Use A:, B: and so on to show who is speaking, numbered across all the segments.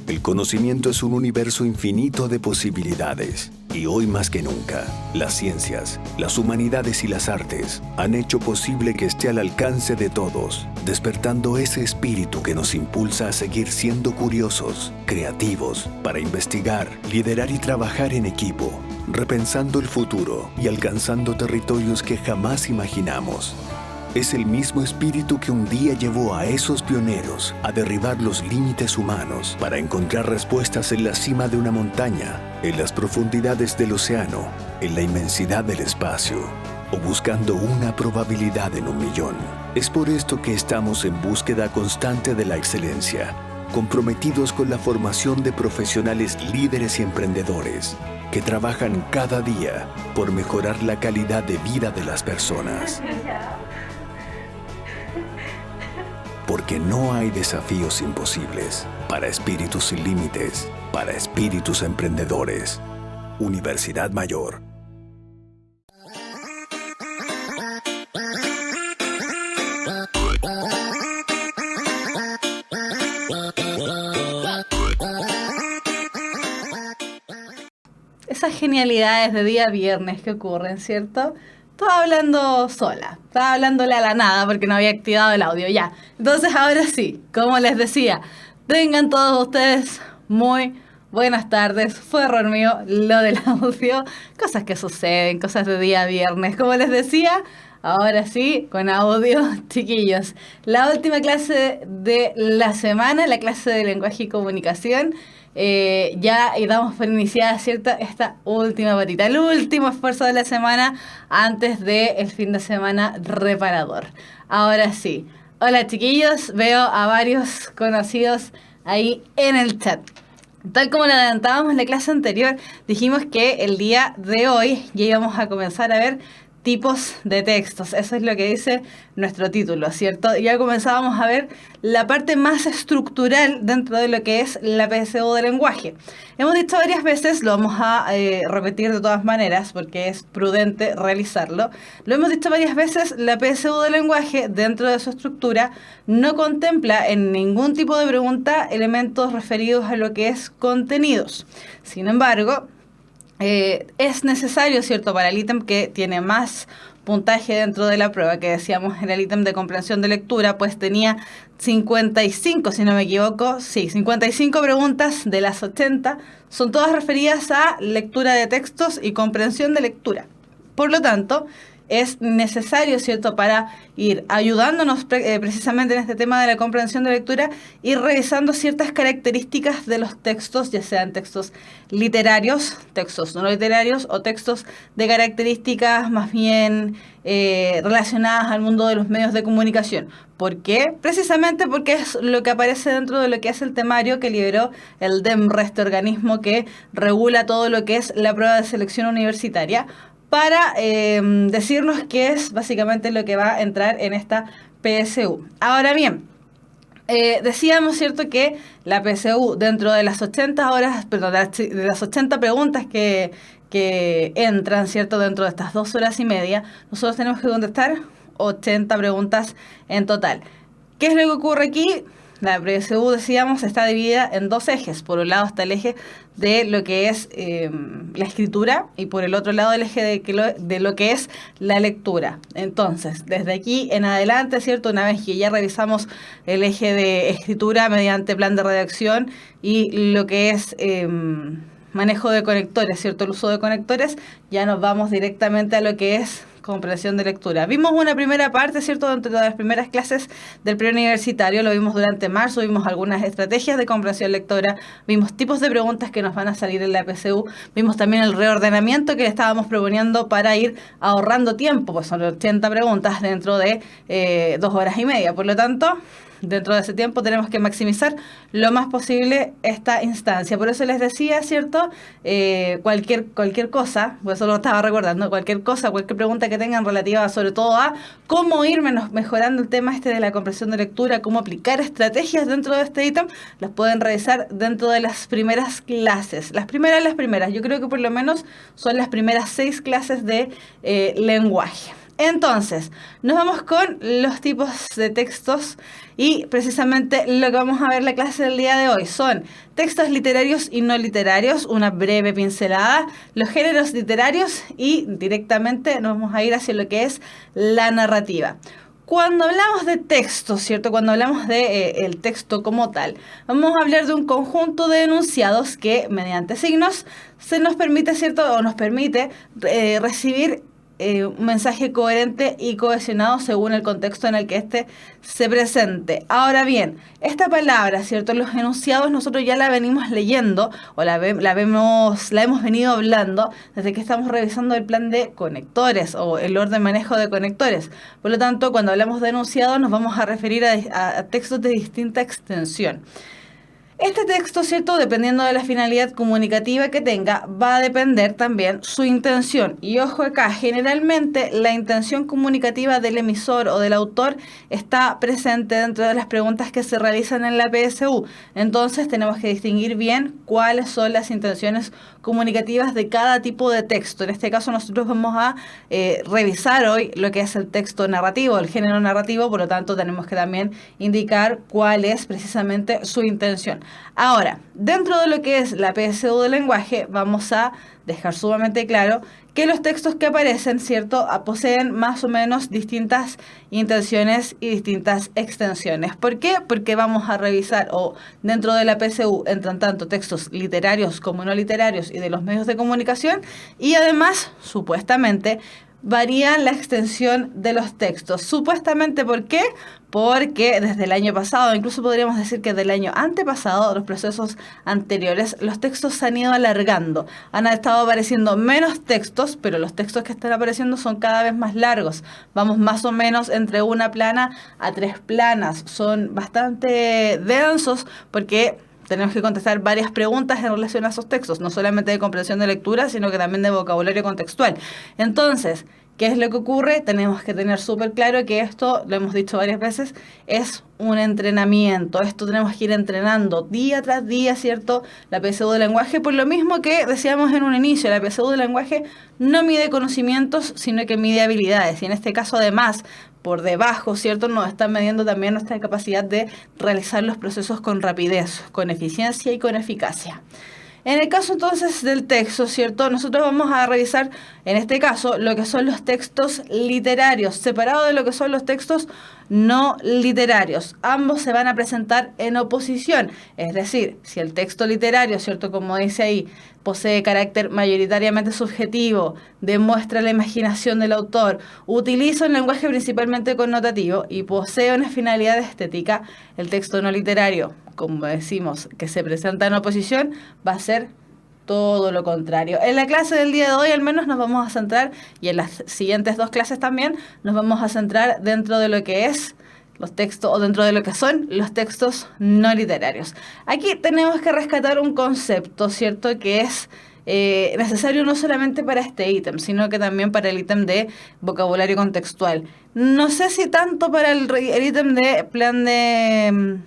A: El conocimiento es un universo infinito de posibilidades. Y hoy más que nunca, las ciencias, las humanidades y las artes han hecho posible que esté al alcance de todos, despertando ese espíritu que nos impulsa a seguir siendo curiosos, creativos, para investigar, liderar y trabajar en equipo, repensando el futuro y alcanzando territorios que jamás imaginamos. Es el mismo espíritu que un día llevó a esos pioneros a derribar los límites humanos para encontrar respuestas en la cima de una montaña, en las profundidades del océano, en la inmensidad del espacio, o buscando una probabilidad en 1.000.000. Es por esto que estamos en búsqueda constante de la excelencia, comprometidos con la formación de profesionales líderes y emprendedores que trabajan cada día por mejorar la calidad de vida de las personas. Porque no hay desafíos imposibles para espíritus sin límites, para espíritus emprendedores. Universidad Mayor.
B: Esas genialidades de día viernes que ocurren, ¿cierto? Estaba hablando sola, estaba hablándole a la nada porque no había activado el audio ya. Entonces ahora sí, como les decía, tengan todos ustedes muy buenas tardes. Fue error mío lo del audio, cosas que suceden, cosas de día viernes. Como les decía, ahora sí, con audio, chiquillos. La última clase de la semana, la clase de lenguaje y comunicación. Ya damos por iniciada, ¿cierto?, esta última patita, el último esfuerzo de la semana antes del fin de semana reparador. Ahora sí, hola chiquillos, veo a varios conocidos ahí en el chat. Tal como lo adelantábamos en la clase anterior, dijimos que el día de hoy ya íbamos a comenzar a ver tipos de textos. Eso es lo que dice nuestro título, ¿cierto? Ya comenzábamos a ver la parte más estructural dentro de lo que es la PSU de lenguaje. Hemos dicho varias veces, lo vamos a repetir de todas maneras porque es prudente realizarlo. Lo hemos dicho varias veces, la PSU de lenguaje dentro de su estructura no contempla en ningún tipo de pregunta elementos referidos a lo que es contenidos. Sin embargo, es necesario, ¿cierto?, para el ítem que tiene más puntaje dentro de la prueba, que decíamos en el ítem de comprensión de lectura, pues tenía 55, si no me equivoco, sí, 55 preguntas de las 80, son todas referidas a lectura de textos y comprensión de lectura. Por lo tanto, es necesario, ¿cierto?, para ir ayudándonos precisamente en este tema de la comprensión de lectura, ir revisando ciertas características de los textos, ya sean textos literarios, textos no literarios o textos de características más bien relacionadas al mundo de los medios de comunicación. ¿Por qué? Precisamente porque es lo que aparece dentro de lo que es el temario que liberó el DEMRE, este organismo que regula todo lo que es la prueba de selección universitaria, para decirnos qué es básicamente lo que va a entrar en esta PSU. Ahora bien, decíamos, ¿cierto?, que la PSU dentro de las 80 horas, perdón, de las 80 preguntas que entran, ¿cierto?, dentro de estas 2 horas y media, nosotros tenemos que contestar 80 preguntas en total. ¿Qué es lo que ocurre aquí? La PSU, decíamos, está dividida en 2 ejes. Por un lado está el eje de lo que es la escritura y por el otro lado el eje de lo que es la lectura. Entonces, desde aquí en adelante, ¿cierto?, una vez que ya revisamos el eje de escritura mediante plan de redacción y lo que es manejo de conectores, ¿cierto?, el uso de conectores, ya nos vamos directamente a lo que es comprensión de lectura. Vimos una primera parte, ¿cierto?, dentro de las primeras clases del preuniversitario, lo vimos durante marzo, vimos algunas estrategias de comprensión lectora, vimos tipos de preguntas que nos van a salir en la PSU, vimos también el reordenamiento que le estábamos proponiendo para ir ahorrando tiempo, pues son 80 preguntas dentro de 2 horas y media, por lo tanto, dentro de ese tiempo tenemos que maximizar lo más posible esta instancia. Por eso les decía, ¿cierto?, cualquier cosa, por eso lo estaba recordando, cualquier cosa, cualquier pregunta que tengan relativa sobre todo a cómo ir mejorando el tema de la comprensión de lectura, cómo aplicar estrategias dentro de este ítem, las pueden revisar dentro de las primeras clases. Las primeras, yo creo que por lo menos son las primeras 6 clases de lenguaje. Entonces, nos vamos con los tipos de textos y precisamente lo que vamos a ver en la clase del día de hoy son textos literarios y no literarios, una breve pincelada, los géneros literarios y directamente nos vamos a ir hacia lo que es la narrativa. Cuando hablamos de texto, ¿cierto? Cuando hablamos de el texto como tal, vamos a hablar de un conjunto de enunciados que mediante signos se nos permite, ¿cierto? O nos permite recibir un mensaje coherente y cohesionado según el contexto en el que éste se presente. Ahora bien, esta palabra, ¿cierto? Los enunciados nosotros ya la venimos leyendo o la hemos venido hablando desde que estamos revisando el plan de conectores o el orden de manejo de conectores. Por lo tanto, cuando hablamos de enunciados nos vamos a referir a textos de distinta extensión. Este texto, ¿cierto? Dependiendo de la finalidad comunicativa que tenga, va a depender también su intención. Y ojo acá, generalmente la intención comunicativa del emisor o del autor está presente dentro de las preguntas que se realizan en la PSU. Entonces tenemos que distinguir bien cuáles son las intenciones comunicativas de cada tipo de texto. En este caso nosotros vamos a revisar hoy lo que es el texto narrativo, el género narrativo, por lo tanto tenemos que también indicar cuál es precisamente su intención. Ahora, dentro de lo que es la PSU del lenguaje, vamos a dejar sumamente claro que los textos que aparecen, ¿cierto?, poseen más o menos distintas intenciones y distintas extensiones. ¿Por qué? Porque vamos a revisar, o dentro de la PSU entran tanto textos literarios como no literarios y de los medios de comunicación, y además, supuestamente, varían la extensión de los textos. Supuestamente, ¿por qué? Porque desde el año pasado, incluso podríamos decir que del año antepasado, los procesos anteriores, los textos se han ido alargando. Han estado apareciendo menos textos, pero los textos que están apareciendo son cada vez más largos. Vamos más o menos entre una plana a 3 planas. Son bastante densos porque tenemos que contestar varias preguntas en relación a esos textos, no solamente de comprensión de lectura, sino que también de vocabulario contextual. Entonces, ¿qué es lo que ocurre? Tenemos que tener súper claro que esto, lo hemos dicho varias veces, es un entrenamiento. Esto tenemos que ir entrenando día tras día, ¿cierto? La PSU del lenguaje, por lo mismo que decíamos en un inicio, la PSU del lenguaje no mide conocimientos, sino que mide habilidades. Y en este caso, además, por debajo, ¿cierto?, nos están midiendo también nuestra capacidad de realizar los procesos con rapidez, con eficiencia y con eficacia. En el caso entonces del texto, ¿cierto?, nosotros vamos a revisar, en este caso, lo que son los textos literarios, separado de lo que son los textos no literarios. Ambos se van a presentar en oposición, es decir, si el texto literario, ¿cierto?, como dice ahí, posee carácter mayoritariamente subjetivo, demuestra la imaginación del autor, utiliza un lenguaje principalmente connotativo y posee una finalidad estética, el texto no literario, como decimos, que se presenta en oposición, va a ser todo lo contrario. En la clase del día de hoy al menos nos vamos a centrar, y en las siguientes 2 clases también, nos vamos a centrar dentro de lo que es los textos, o dentro de lo que son los textos no literarios. Aquí tenemos que rescatar un concepto, ¿cierto?, que es necesario no solamente para este ítem, sino que también para el ítem de vocabulario contextual. No sé si tanto para el ítem de plan de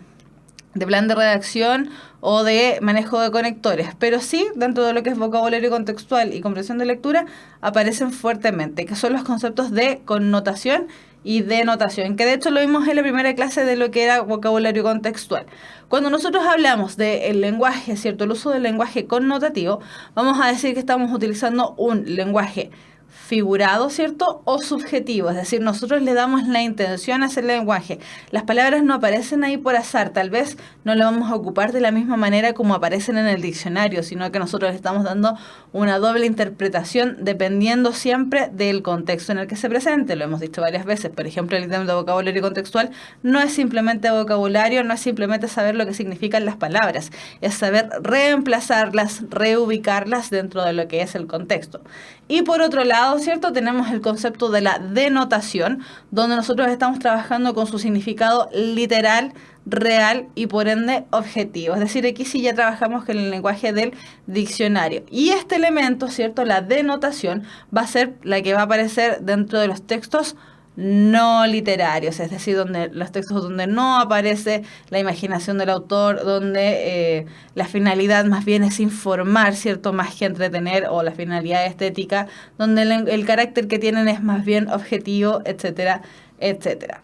B: redacción o de manejo de conectores, pero sí, dentro de lo que es vocabulario contextual y comprensión de lectura, aparecen fuertemente, que son los conceptos de connotación y denotación, que de hecho lo vimos en la primera clase de lo que era vocabulario contextual. Cuando nosotros hablamos del lenguaje, ¿cierto?, el uso del lenguaje connotativo, vamos a decir que estamos utilizando un lenguaje figurado, ¿cierto?, o subjetivo, es decir, nosotros le damos la intención a ese lenguaje. Las palabras no aparecen ahí por azar, tal vez no lo vamos a ocupar de la misma manera como aparecen en el diccionario, sino que nosotros le estamos dando una doble interpretación dependiendo siempre del contexto en el que se presente. Lo hemos dicho varias veces, por ejemplo, el ítem de vocabulario contextual no es simplemente vocabulario, no es simplemente saber lo que significan las palabras, es saber reemplazarlas, reubicarlas dentro de lo que es el contexto. Y por otro lado, ¿cierto?, tenemos el concepto de la denotación, donde nosotros estamos trabajando con su significado literal, real y por ende objetivo. Es decir, aquí sí ya trabajamos con el lenguaje del diccionario. Y este elemento, ¿cierto?, la denotación, va a ser la que va a aparecer dentro de los textos no literarios, es decir, donde los textos donde no aparece la imaginación del autor, donde la finalidad más bien es informar, ¿cierto?, más que entretener, o la finalidad estética, donde el carácter que tienen es más bien objetivo, etcétera, etcétera.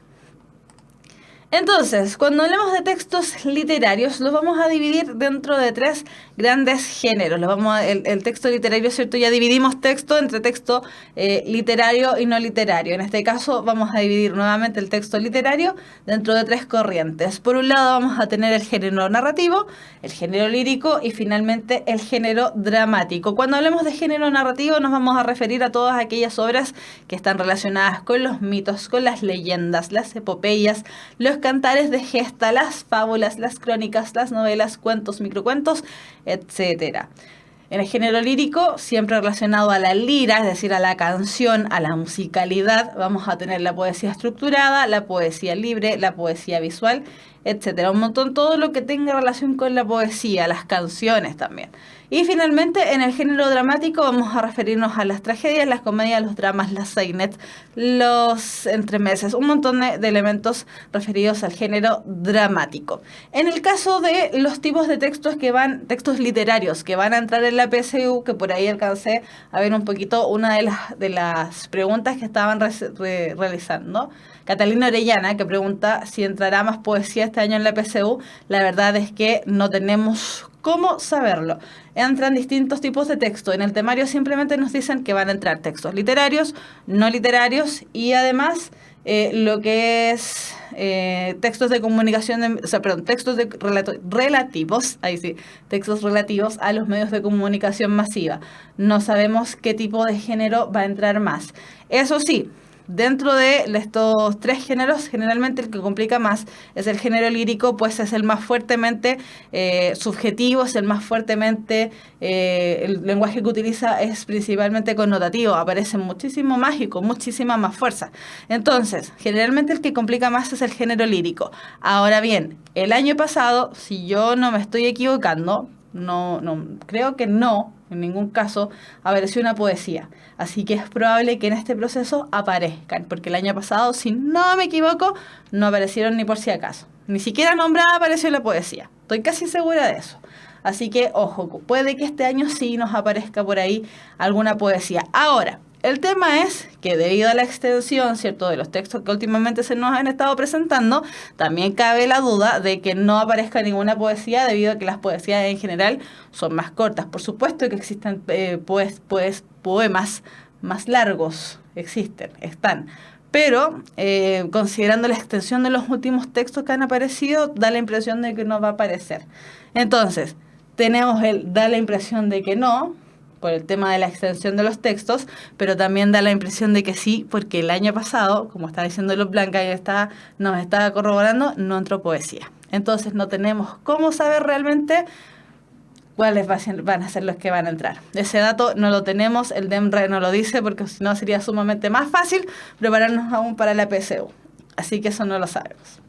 B: Entonces, cuando hablamos de textos literarios, los vamos a dividir dentro de 3 grandes géneros. El texto literario, ¿cierto? Ya dividimos texto entre texto literario y no literario. En este caso, vamos a dividir nuevamente el texto literario dentro de 3 corrientes. Por un lado, vamos a tener el género narrativo, el género lírico y finalmente el género dramático. Cuando hablemos de género narrativo, nos vamos a referir a todas aquellas obras que están relacionadas con los mitos, con las leyendas, las epopeyas, los cantares de gesta, las fábulas, las crónicas, las novelas, cuentos, microcuentos, etcétera. En el género lírico, siempre relacionado a la lira, es decir, a la canción, a la musicalidad, vamos a tener la poesía estructurada, la poesía libre, la poesía visual, etcétera. Un montón, todo lo que tenga relación con la poesía, las canciones también. Y finalmente, en el género dramático vamos a referirnos a las tragedias, las comedias, los dramas, las sainets, los entremeses, un montón de elementos referidos al género dramático. En el caso de los tipos de textos textos literarios que van a entrar en la PSU, que por ahí alcancé a ver un poquito una de las preguntas que estaban realizando. Catalina Orellana, que pregunta si entrará más poesía este año en la PSU. La verdad es que no tenemos cómo saberlo. Entran distintos tipos de texto. En el temario simplemente nos dicen que van a entrar textos literarios, no literarios y además lo que es textos de comunicación, textos de relativos, ahí sí, textos relativos a los medios de comunicación masiva. No sabemos qué tipo de género va a entrar más. Eso sí, dentro de estos 3 géneros, generalmente el que complica más es el género lírico, pues es el más fuertemente subjetivo, es el más fuertemente, el lenguaje que utiliza es principalmente connotativo, aparece muchísimo más y con muchísima más fuerza. Entonces, generalmente el que complica más es el género lírico. Ahora bien, el año pasado, si yo no me estoy equivocando, no creo que no, en ningún caso apareció una poesía. Así que es probable que en este proceso aparezcan, porque el año pasado, si no me equivoco, no aparecieron ni por si acaso. Ni siquiera nombrada apareció la poesía. Estoy casi segura de eso. Así que, ojo, puede que este año sí nos aparezca por ahí alguna poesía. Ahora, el tema es que debido a la extensión, ¿cierto?, de los textos que últimamente se nos han estado presentando, también cabe la duda de que no aparezca ninguna poesía debido a que las poesías en general son más cortas. Por supuesto que existen poemas más largos, están. Pero, considerando la extensión de los últimos textos que han aparecido, da la impresión de que no va a aparecer. Entonces, da la impresión de que no, por el tema de la extensión de los textos, pero también da la impresión de que sí, porque el año pasado, como está diciendo Luz Blanca y nos está corroborando, no entró poesía. Entonces no tenemos cómo saber realmente cuáles van a ser los que van a entrar. Ese dato no lo tenemos, el DEMRE no lo dice, porque si no sería sumamente más fácil prepararnos aún para la PSU. Así que eso no lo sabemos.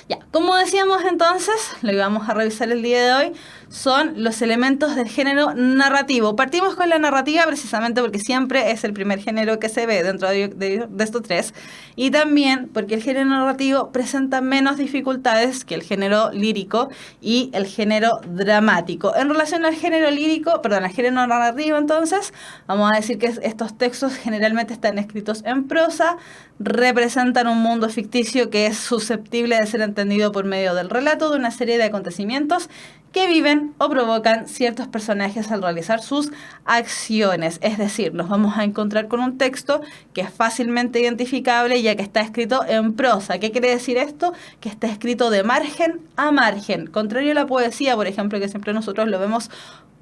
B: Ya, como decíamos entonces, lo que vamos a revisar el día de hoy son los elementos del género narrativo. Partimos con la narrativa precisamente porque siempre es el primer género que se ve dentro de estos 3 y también porque el género narrativo presenta menos dificultades que el género lírico y el género dramático. En relación al género al género narrativo, entonces, vamos a decir que estos textos generalmente están escritos en prosa, representan un mundo ficticio que es susceptible de ser entendido por medio del relato de una serie de acontecimientos que viven o provocan ciertos personajes al realizar sus acciones. Es decir, nos vamos a encontrar con un texto que es fácilmente identificable ya que está escrito en prosa. ¿Qué quiere decir esto? Que está escrito de margen a margen. Contrario a la poesía, por ejemplo, que siempre nosotros lo vemos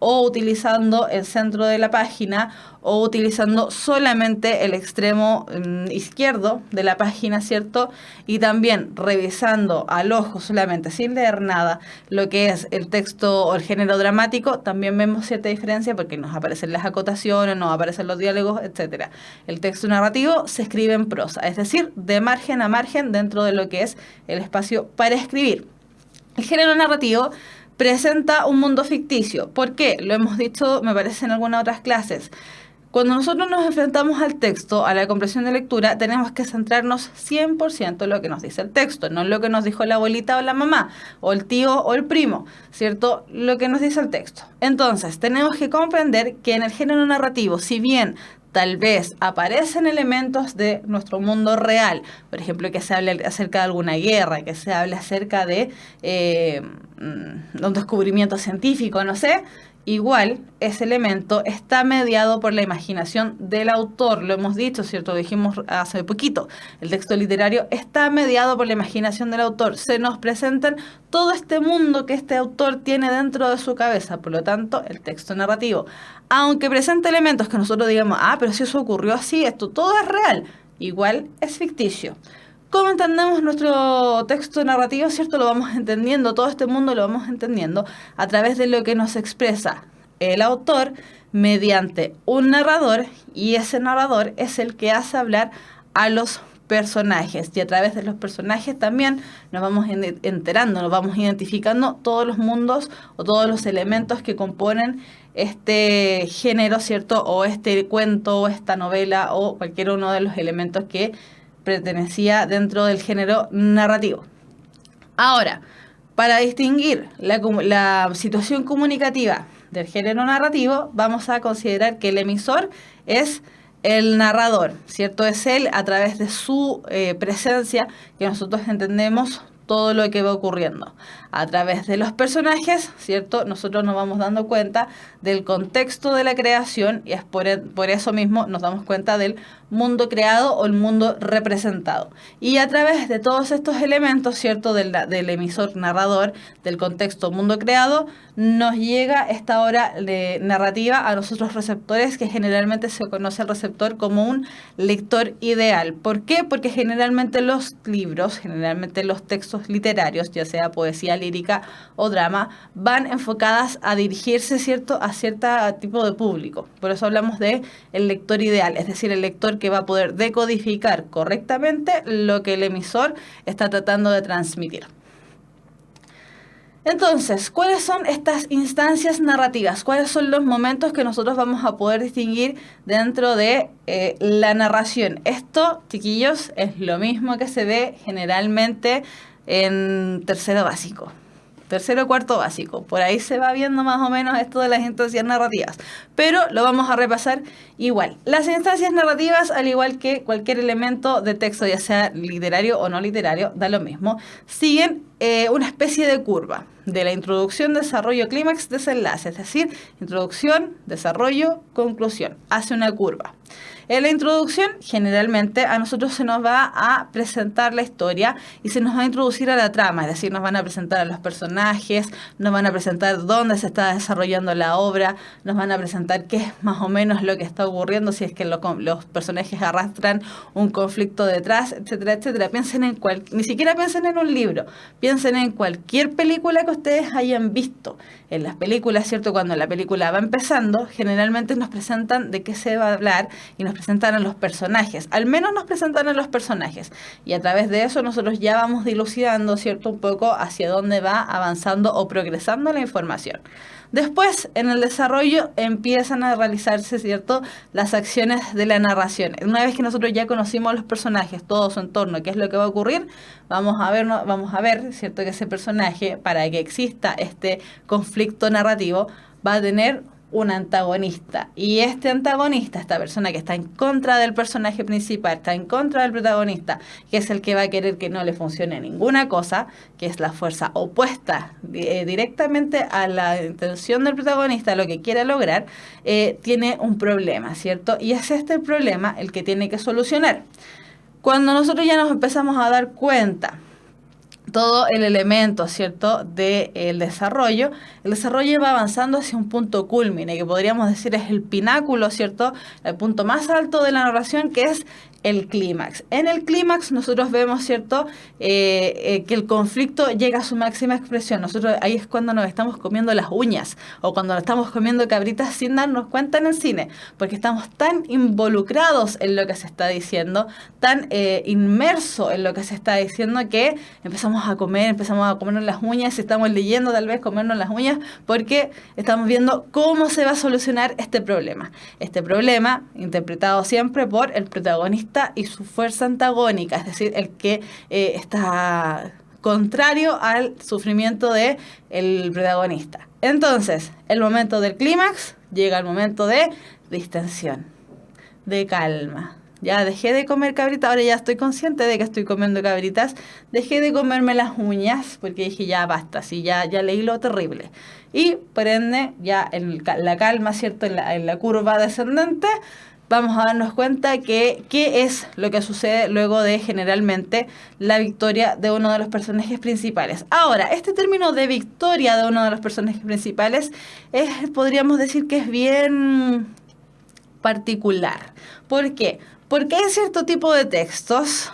B: o utilizando el centro de la página o utilizando solamente el extremo izquierdo de la página, ¿cierto? Y también revisando al ojo solamente, sin leer nada, lo que es el texto o el género dramático, también vemos cierta diferencia porque nos aparecen las acotaciones, nos aparecen los diálogos, etc. El texto narrativo se escribe en prosa, es decir, de margen a margen dentro de lo que es el espacio para escribir. El género narrativo presenta un mundo ficticio. ¿Por qué? Lo hemos dicho, me parece, en algunas otras clases. Cuando nosotros nos enfrentamos al texto, a la comprensión de lectura, tenemos que centrarnos 100% en lo que nos dice el texto, no en lo que nos dijo la abuelita o la mamá, o el tío o el primo, ¿cierto? Lo que nos dice el texto. Entonces, tenemos que comprender que en el género narrativo, si bien tal vez aparecen elementos de nuestro mundo real, por ejemplo, que se hable acerca de alguna guerra, que se hable acerca de un descubrimiento científico, no sé, igual ese elemento está mediado por la imaginación del autor, lo hemos dicho, ¿cierto? Lo dijimos hace poquito, el texto literario está mediado por la imaginación del autor, se nos presentan todo este mundo que este autor tiene dentro de su cabeza, por lo tanto, el texto narrativo, aunque presente elementos que nosotros digamos, pero si eso ocurrió así, esto todo es real, igual es ficticio. ¿Cómo entendemos nuestro texto narrativo? ¿Cierto? Lo vamos entendiendo, todo este mundo lo vamos entendiendo a través de lo que nos expresa el autor mediante un narrador, y ese narrador es el que hace hablar a los personajes, y a través de los personajes también nos vamos enterando, nos vamos identificando todos los mundos o todos los elementos que componen este género, ¿cierto? O este cuento, o esta novela, o cualquier uno de los elementos que pertenecía dentro del género narrativo. Ahora, para distinguir la situación comunicativa del género narrativo, vamos a considerar que el emisor es el narrador, ¿cierto? Es él, a través de su presencia, que nosotros entendemos todo lo que va ocurriendo. A través de los personajes, ¿cierto? Nosotros nos vamos dando cuenta del contexto de la creación, y es por eso mismo nos damos cuenta del mundo creado o el mundo representado. Y a través de todos estos elementos, ¿cierto? Del emisor narrador, del contexto mundo creado, nos llega esta obra de narrativa a nosotros receptores, que generalmente se conoce al receptor como un lector ideal. ¿Por qué? Porque generalmente los libros, generalmente los textos literarios, ya sea poesía lírica o drama, van enfocadas a dirigirse, ¿cierto?, a cierto tipo de público. Por eso hablamos de el lector ideal, es decir, el lector que va a poder decodificar correctamente lo que el emisor está tratando de transmitir. Entonces, ¿cuáles son estas instancias narrativas? ¿Cuáles son los momentos que nosotros vamos a poder distinguir dentro de la narración? Esto, chiquillos, es lo mismo que se ve generalmente en tercero básico. Tercero, cuarto básico. Por ahí se va viendo más o menos esto de las instancias narrativas. Pero lo vamos a repasar igual. Las instancias narrativas, al igual que cualquier elemento de texto, ya sea literario o no literario, da lo mismo, siguen una especie de curva de la introducción, desarrollo, clímax, desenlace. Es decir, introducción, desarrollo, conclusión. Hace una curva. En la introducción, generalmente, a nosotros se nos va a presentar la historia y se nos va a introducir a la trama, es decir, nos van a presentar a los personajes, nos van a presentar dónde se está desarrollando la obra, nos van a presentar qué es más o menos lo que está ocurriendo, si es que los personajes arrastran un conflicto detrás, etcétera, etcétera. Ni siquiera piensen en un libro, piensen en cualquier película que ustedes hayan visto. En las películas, ¿cierto? Cuando la película va empezando, generalmente nos presentan de qué se va a hablar y nos presentan a los personajes, al menos nos presentan a los personajes, y a través de eso nosotros ya vamos dilucidando, ¿cierto?, un poco hacia dónde va avanzando o progresando la información. Después, en el desarrollo, empiezan a realizarse, ¿cierto?, las acciones de la narración. Una vez que nosotros ya conocimos a los personajes, todo su entorno, qué es lo que va a ocurrir, vamos a ver, ¿cierto?, que ese personaje, para que exista este conflicto narrativo, va a tener un antagonista, y este antagonista, esta persona que está en contra del personaje principal, está en contra del protagonista, que es el que va a querer que no le funcione ninguna cosa, que es la fuerza opuesta directamente a la intención del protagonista, lo que quiere lograr, tiene un problema, ¿cierto? Y es este el problema el que tiene que solucionar. Cuando nosotros ya nos empezamos a dar cuenta todo el elemento, ¿cierto?, del desarrollo, el desarrollo va avanzando hacia un punto cúlmine, que podríamos decir es el pináculo, ¿cierto?, el punto más alto de la narración, que es el clímax. En el clímax nosotros vemos, ¿cierto?, que el conflicto llega a su máxima expresión. Nosotros ahí es cuando nos estamos comiendo las uñas o cuando nos estamos comiendo cabritas sin darnos cuenta en el cine, porque estamos tan involucrados en lo que se está diciendo, tan inmersos en lo que se está diciendo, que empezamos a comernos las uñas, estamos leyendo tal vez comernos las uñas, porque estamos viendo cómo se va a solucionar este problema. Este problema interpretado siempre por el protagonista y su fuerza antagónica, es decir, el que está contrario al sufrimiento del protagonista. Entonces, el momento del clímax, llega el momento de distensión, de calma. Ya dejé de comer cabritas, ahora ya estoy consciente de que estoy comiendo cabritas, dejé de comerme las uñas, porque dije ya basta, sí, ya leí lo terrible. Y por ende, ya en la calma, ¿cierto?, en la curva descendente, vamos a darnos cuenta que qué es lo que sucede luego de generalmente la victoria de uno de los personajes principales. Ahora, este término de victoria de uno de los personajes principales podríamos decir que es bien particular. ¿Por qué? Porque hay cierto tipo de textos,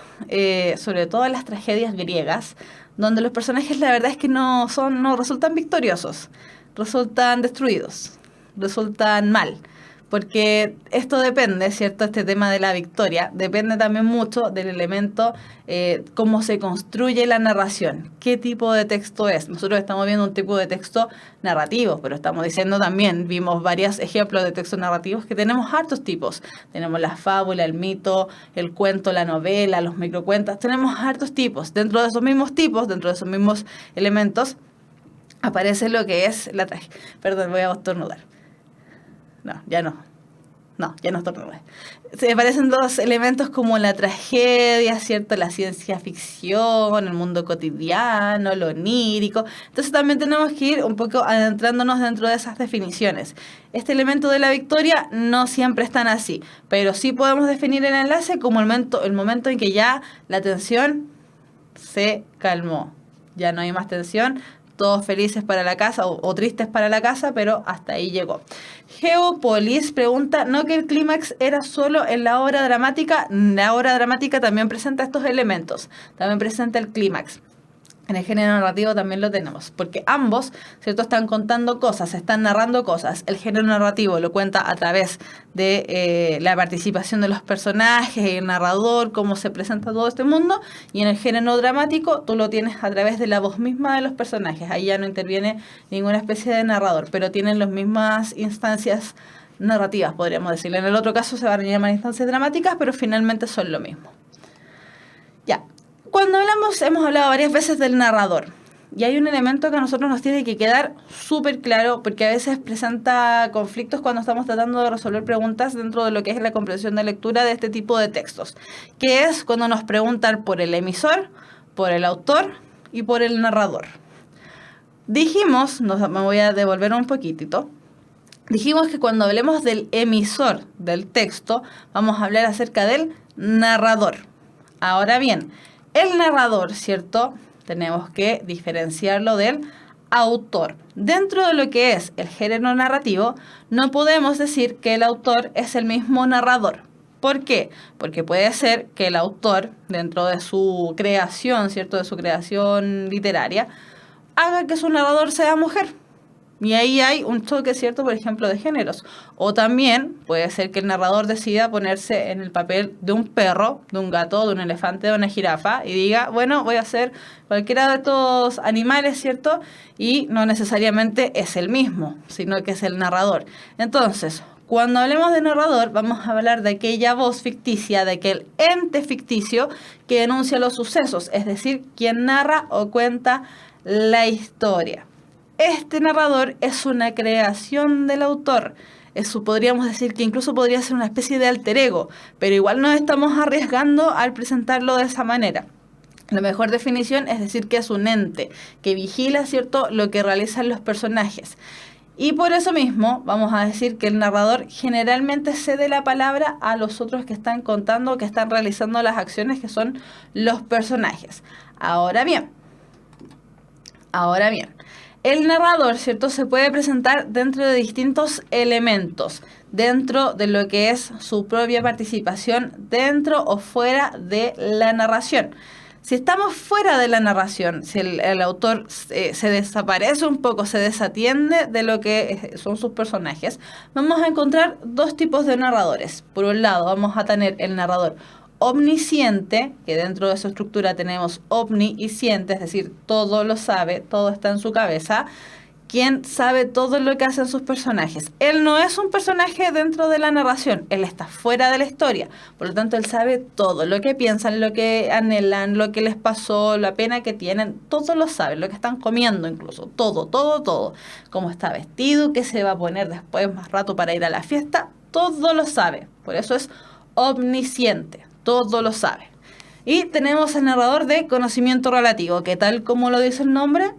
B: sobre todo en las tragedias griegas, donde los personajes la verdad es que no resultan victoriosos, resultan destruidos, resultan mal. Porque esto depende, ¿cierto? Este tema de la victoria depende también mucho del elemento, cómo se construye la narración, qué tipo de texto es. Nosotros estamos viendo un tipo de texto narrativo, pero estamos diciendo también, vimos varios ejemplos de textos narrativos que tenemos hartos tipos. Tenemos la fábula, el mito, el cuento, la novela, los microcuentos, tenemos hartos tipos. Dentro de esos mismos tipos, dentro de esos mismos elementos, aparece lo que es la tragedia. Perdón, voy a estornudar. No, ya no estornudé. Se aparecen dos elementos como la tragedia, ¿cierto? La ciencia ficción, el mundo cotidiano, lo onírico. Entonces también tenemos que ir un poco adentrándonos dentro de esas definiciones. Este elemento de la victoria no siempre es tan así, pero sí podemos definir el enlace como el momento en que ya la tensión se calmó. Ya no hay más tensión, todos felices para la casa o tristes para la casa, pero hasta ahí llegó. Geopolis pregunta, ¿no que el clímax era solo en la obra dramática? La obra dramática también presenta estos elementos, también presenta el clímax. En el género narrativo también lo tenemos, porque ambos, ¿cierto?, están contando cosas, están narrando cosas. El género narrativo lo cuenta a través de la participación de los personajes, el narrador, cómo se presenta todo este mundo, y en el género dramático tú lo tienes a través de la voz misma de los personajes. Ahí ya no interviene ninguna especie de narrador, pero tienen las mismas instancias narrativas, podríamos decirlo. En el otro caso se van a llamar instancias dramáticas, pero finalmente son lo mismo. Ya. Cuando hemos hablado varias veces del narrador, y hay un elemento que a nosotros nos tiene que quedar súper claro, porque a veces presenta conflictos cuando estamos tratando de resolver preguntas dentro de lo que es la comprensión de lectura de este tipo de textos, que es cuando nos preguntan por el emisor, por el autor y por el narrador. Dijimos, me voy a devolver un poquitito, dijimos que cuando hablemos del emisor del texto, vamos a hablar acerca del narrador. Ahora bien, el narrador, ¿cierto?, tenemos que diferenciarlo del autor. Dentro de lo que es el género narrativo, no podemos decir que el autor es el mismo narrador. ¿Por qué? Porque puede ser que el autor, dentro de su creación, ¿cierto?, de su creación literaria, haga que su narrador sea mujer. Y ahí hay un choque, ¿cierto?, por ejemplo, de géneros. O también puede ser que el narrador decida ponerse en el papel de un perro, de un gato, de un elefante, de una jirafa, y diga, bueno, voy a hacer cualquiera de estos animales, ¿cierto?, y no necesariamente es el mismo, sino que es el narrador. Entonces, cuando hablemos de narrador, vamos a hablar de aquella voz ficticia, de aquel ente ficticio que enuncia los sucesos, es decir, quien narra o cuenta la historia. Este narrador es una creación del autor. Eso podríamos decir que incluso podría ser una especie de alter ego, pero igual nos estamos arriesgando al presentarlo de esa manera. La mejor definición es decir que es un ente que vigila, ¿cierto?, lo que realizan los personajes. Y por eso mismo vamos a decir que el narrador generalmente cede la palabra a los otros que están contando, que están realizando las acciones, que son los personajes. Ahora bien, El narrador, ¿cierto?, se puede presentar dentro de distintos elementos, dentro de lo que es su propia participación dentro o fuera de la narración. Si estamos fuera de la narración, si el autor se desaparece un poco, se desatiende de lo que son sus personajes, vamos a encontrar dos tipos de narradores. Por un lado, vamos a tener el narrador omnisciente, que dentro de su estructura tenemos omni y ciente, es decir, todo lo sabe, todo está en su cabeza, quien sabe todo lo que hacen sus personajes. Él no es un personaje dentro de la narración, él está fuera de la historia, por lo tanto él sabe todo, lo que piensan, lo que anhelan, lo que les pasó, la pena que tienen, todo lo sabe, lo que están comiendo incluso, todo, cómo está vestido, qué se va a poner después más rato para ir a la fiesta, todo lo sabe, por eso es omnisciente, todo lo sabe. Y tenemos al narrador de conocimiento relativo, que tal como lo dice el nombre,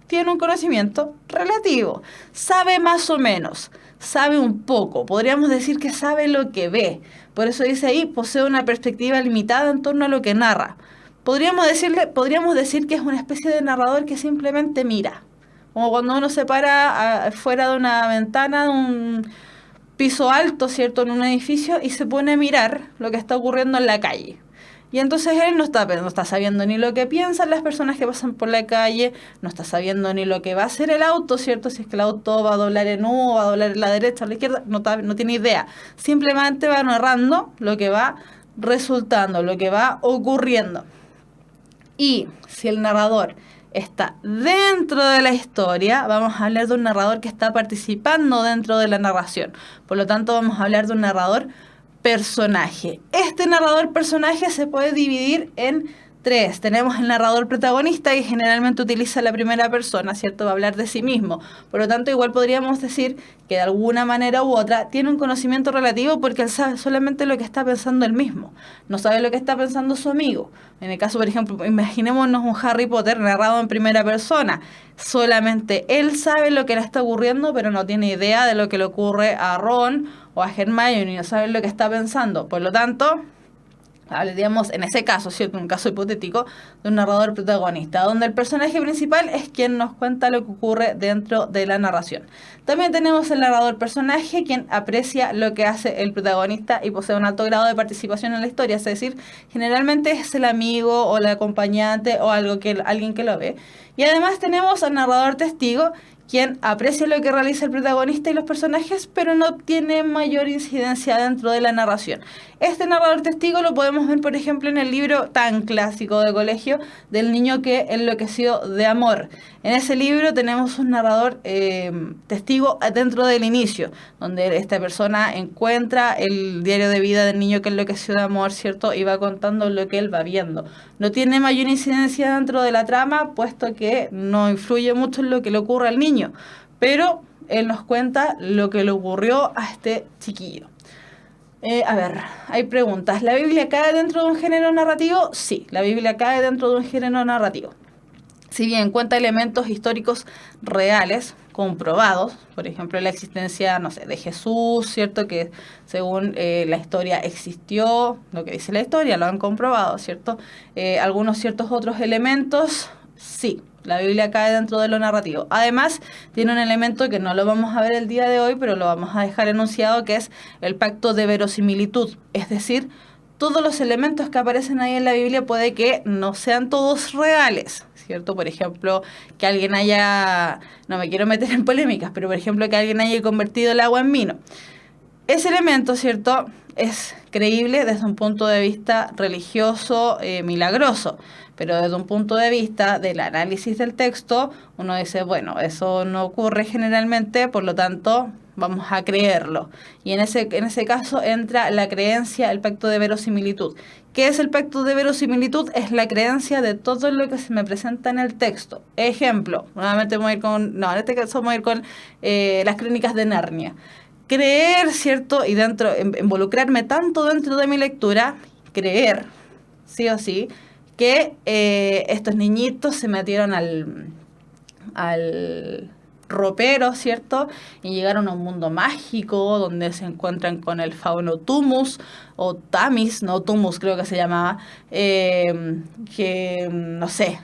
B: tiene un conocimiento relativo, sabe más o menos, sabe un poco, podríamos decir que sabe lo que ve, por eso dice ahí, posee una perspectiva limitada en torno a lo que narra. Podríamos decir que es una especie de narrador que simplemente mira, como cuando uno se para fuera de una ventana de un piso alto, ¿cierto?, en un edificio y se pone a mirar lo que está ocurriendo en la calle. Y entonces él no está sabiendo ni lo que piensan las personas que pasan por la calle, no está sabiendo ni lo que va a hacer el auto, ¿cierto? Si es que el auto va a doblar en U, va a doblar en la derecha o la izquierda, no tiene idea. Simplemente va narrando lo que va resultando, lo que va ocurriendo. Y si el narrador está dentro de la historia, vamos a hablar de un narrador que está participando dentro de la narración. Por lo tanto, vamos a hablar de un narrador personaje. Este narrador personaje se puede dividir en tres. Tenemos el narrador protagonista, que generalmente utiliza la primera persona, ¿cierto? Va a hablar de sí mismo. Por lo tanto, igual podríamos decir que de alguna manera u otra tiene un conocimiento relativo porque él sabe solamente lo que está pensando él mismo. No sabe lo que está pensando su amigo. En el caso, por ejemplo, imaginémonos un Harry Potter narrado en primera persona. Solamente él sabe lo que le está ocurriendo, pero no tiene idea de lo que le ocurre a Ron o a Hermione, no sabe lo que está pensando. Por lo tanto, hablaríamos en ese caso, ¿cierto?, un caso hipotético de un narrador protagonista, donde el personaje principal es quien nos cuenta lo que ocurre dentro de la narración. También tenemos el narrador personaje, quien aprecia lo que hace el protagonista y posee un alto grado de participación en la historia, es decir, generalmente es el amigo o el acompañante o alguien que lo ve. Y además tenemos al narrador testigo, quien aprecia lo que realiza el protagonista y los personajes, pero no tiene mayor incidencia dentro de la narración. Este narrador testigo lo podemos ver, por ejemplo, en el libro tan clásico de colegio del niño que enloqueció de amor. En ese libro tenemos un narrador testigo dentro del inicio, donde esta persona encuentra el diario de vida del niño que enloqueció de amor, ¿cierto? Y va contando lo que él va viendo. No tiene mayor incidencia dentro de la trama, puesto que no influye mucho en lo que le ocurre al niño, pero él nos cuenta lo que le ocurrió a este chiquillo. Hay preguntas. ¿La Biblia cae dentro de un género narrativo? Sí, la Biblia cae dentro de un género narrativo. Si bien cuenta elementos históricos reales, comprobados, por ejemplo, la existencia, no sé, de Jesús, ¿cierto? Que según la historia existió, lo que dice la historia, lo han comprobado, ¿cierto? Algunos ciertos otros elementos, sí. La Biblia cae dentro de lo narrativo. Además, tiene un elemento que no lo vamos a ver el día de hoy, pero lo vamos a dejar enunciado, que es el pacto de verosimilitud. Es decir, todos los elementos que aparecen ahí en la Biblia puede que no sean todos reales, ¿cierto? Por ejemplo, que alguien haya, no me quiero meter en polémicas, pero por ejemplo que alguien haya convertido el agua en vino. Ese elemento, ¿cierto?, es creíble desde un punto de vista religioso, milagroso, pero desde un punto de vista del análisis del texto, uno dice, bueno, eso no ocurre generalmente, por lo tanto, vamos a creerlo. Y en ese caso entra la creencia, el pacto de verosimilitud. ¿Qué es el pacto de verosimilitud? Es la creencia de todo lo que se me presenta en el texto. Ejemplo, nuevamente en este caso vamos a ir con las crónicas de Narnia. Creer, ¿cierto? Y involucrarme tanto dentro de mi lectura, creer, sí o sí, que estos niñitos se metieron al ropero, ¿cierto? Y llegaron a un mundo mágico donde se encuentran con el fauno Tumus, o Tamis, no Tumus creo que se llamaba, que, no sé,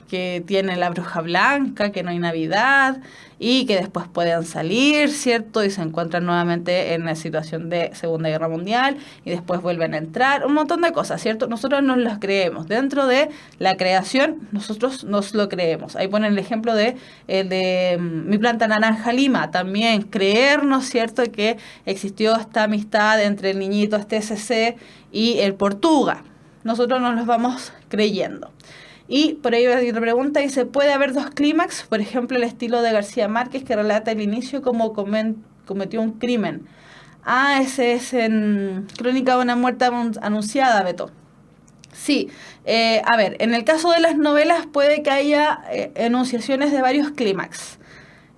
B: que tiene la bruja blanca, que no hay Navidad y que después pueden salir, ¿cierto? Y se encuentran nuevamente en la situación de Segunda Guerra Mundial y después vuelven a entrar, un montón de cosas, ¿cierto? Nosotros nos las creemos. Dentro de la creación, nosotros nos lo creemos. Ahí ponen el ejemplo de Mi planta naranja Lima, también creernos, ¿cierto? Que existió esta amistad entre el niñito, este SC y el Portuga. Nosotros nos los vamos creyendo. Y por ahí hay otra pregunta, dice, ¿puede haber dos clímax? Por ejemplo, el estilo de García Márquez que relata el inicio como cometió un crimen. Ah, ese es en Crónica de una muerte anunciada, Beto. Sí, a ver, en el caso de las novelas puede que haya enunciaciones de varios clímax.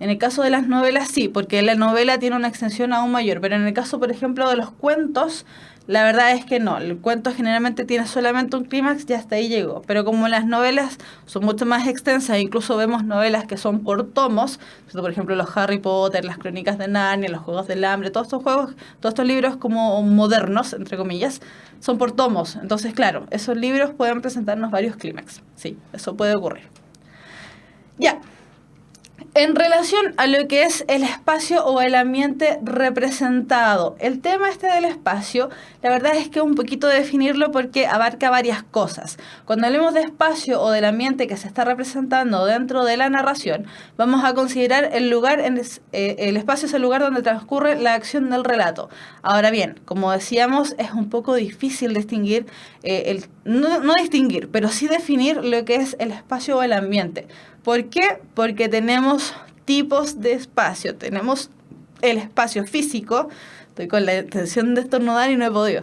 B: En el caso de las novelas sí, porque la novela tiene una extensión aún mayor, pero en el caso, por ejemplo, de los cuentos, la verdad es que no. El cuento generalmente tiene solamente un clímax y hasta ahí llegó. Pero como las novelas son mucho más extensas, incluso vemos novelas que son por tomos, ¿cierto? Por ejemplo, los Harry Potter, las Crónicas de Narnia, los Juegos del Hambre, todos estos libros como modernos, entre comillas, son por tomos. Entonces, claro, esos libros pueden presentarnos varios clímax. Sí, eso puede ocurrir. Ya. En relación a lo que es el espacio o el ambiente representado, el tema este del espacio, la verdad es que un poquito definirlo porque abarca varias cosas. Cuando hablemos de espacio o del ambiente que se está representando dentro de la narración, vamos a considerar el lugar, el espacio es el lugar donde transcurre la acción del relato. Ahora bien, como decíamos, es un poco difícil distinguir, no distinguir, pero sí definir lo que es el espacio o el ambiente. ¿Por qué? Porque tenemos tipos de espacio. Tenemos el espacio físico. Estoy con la intención de estornudar y no he podido.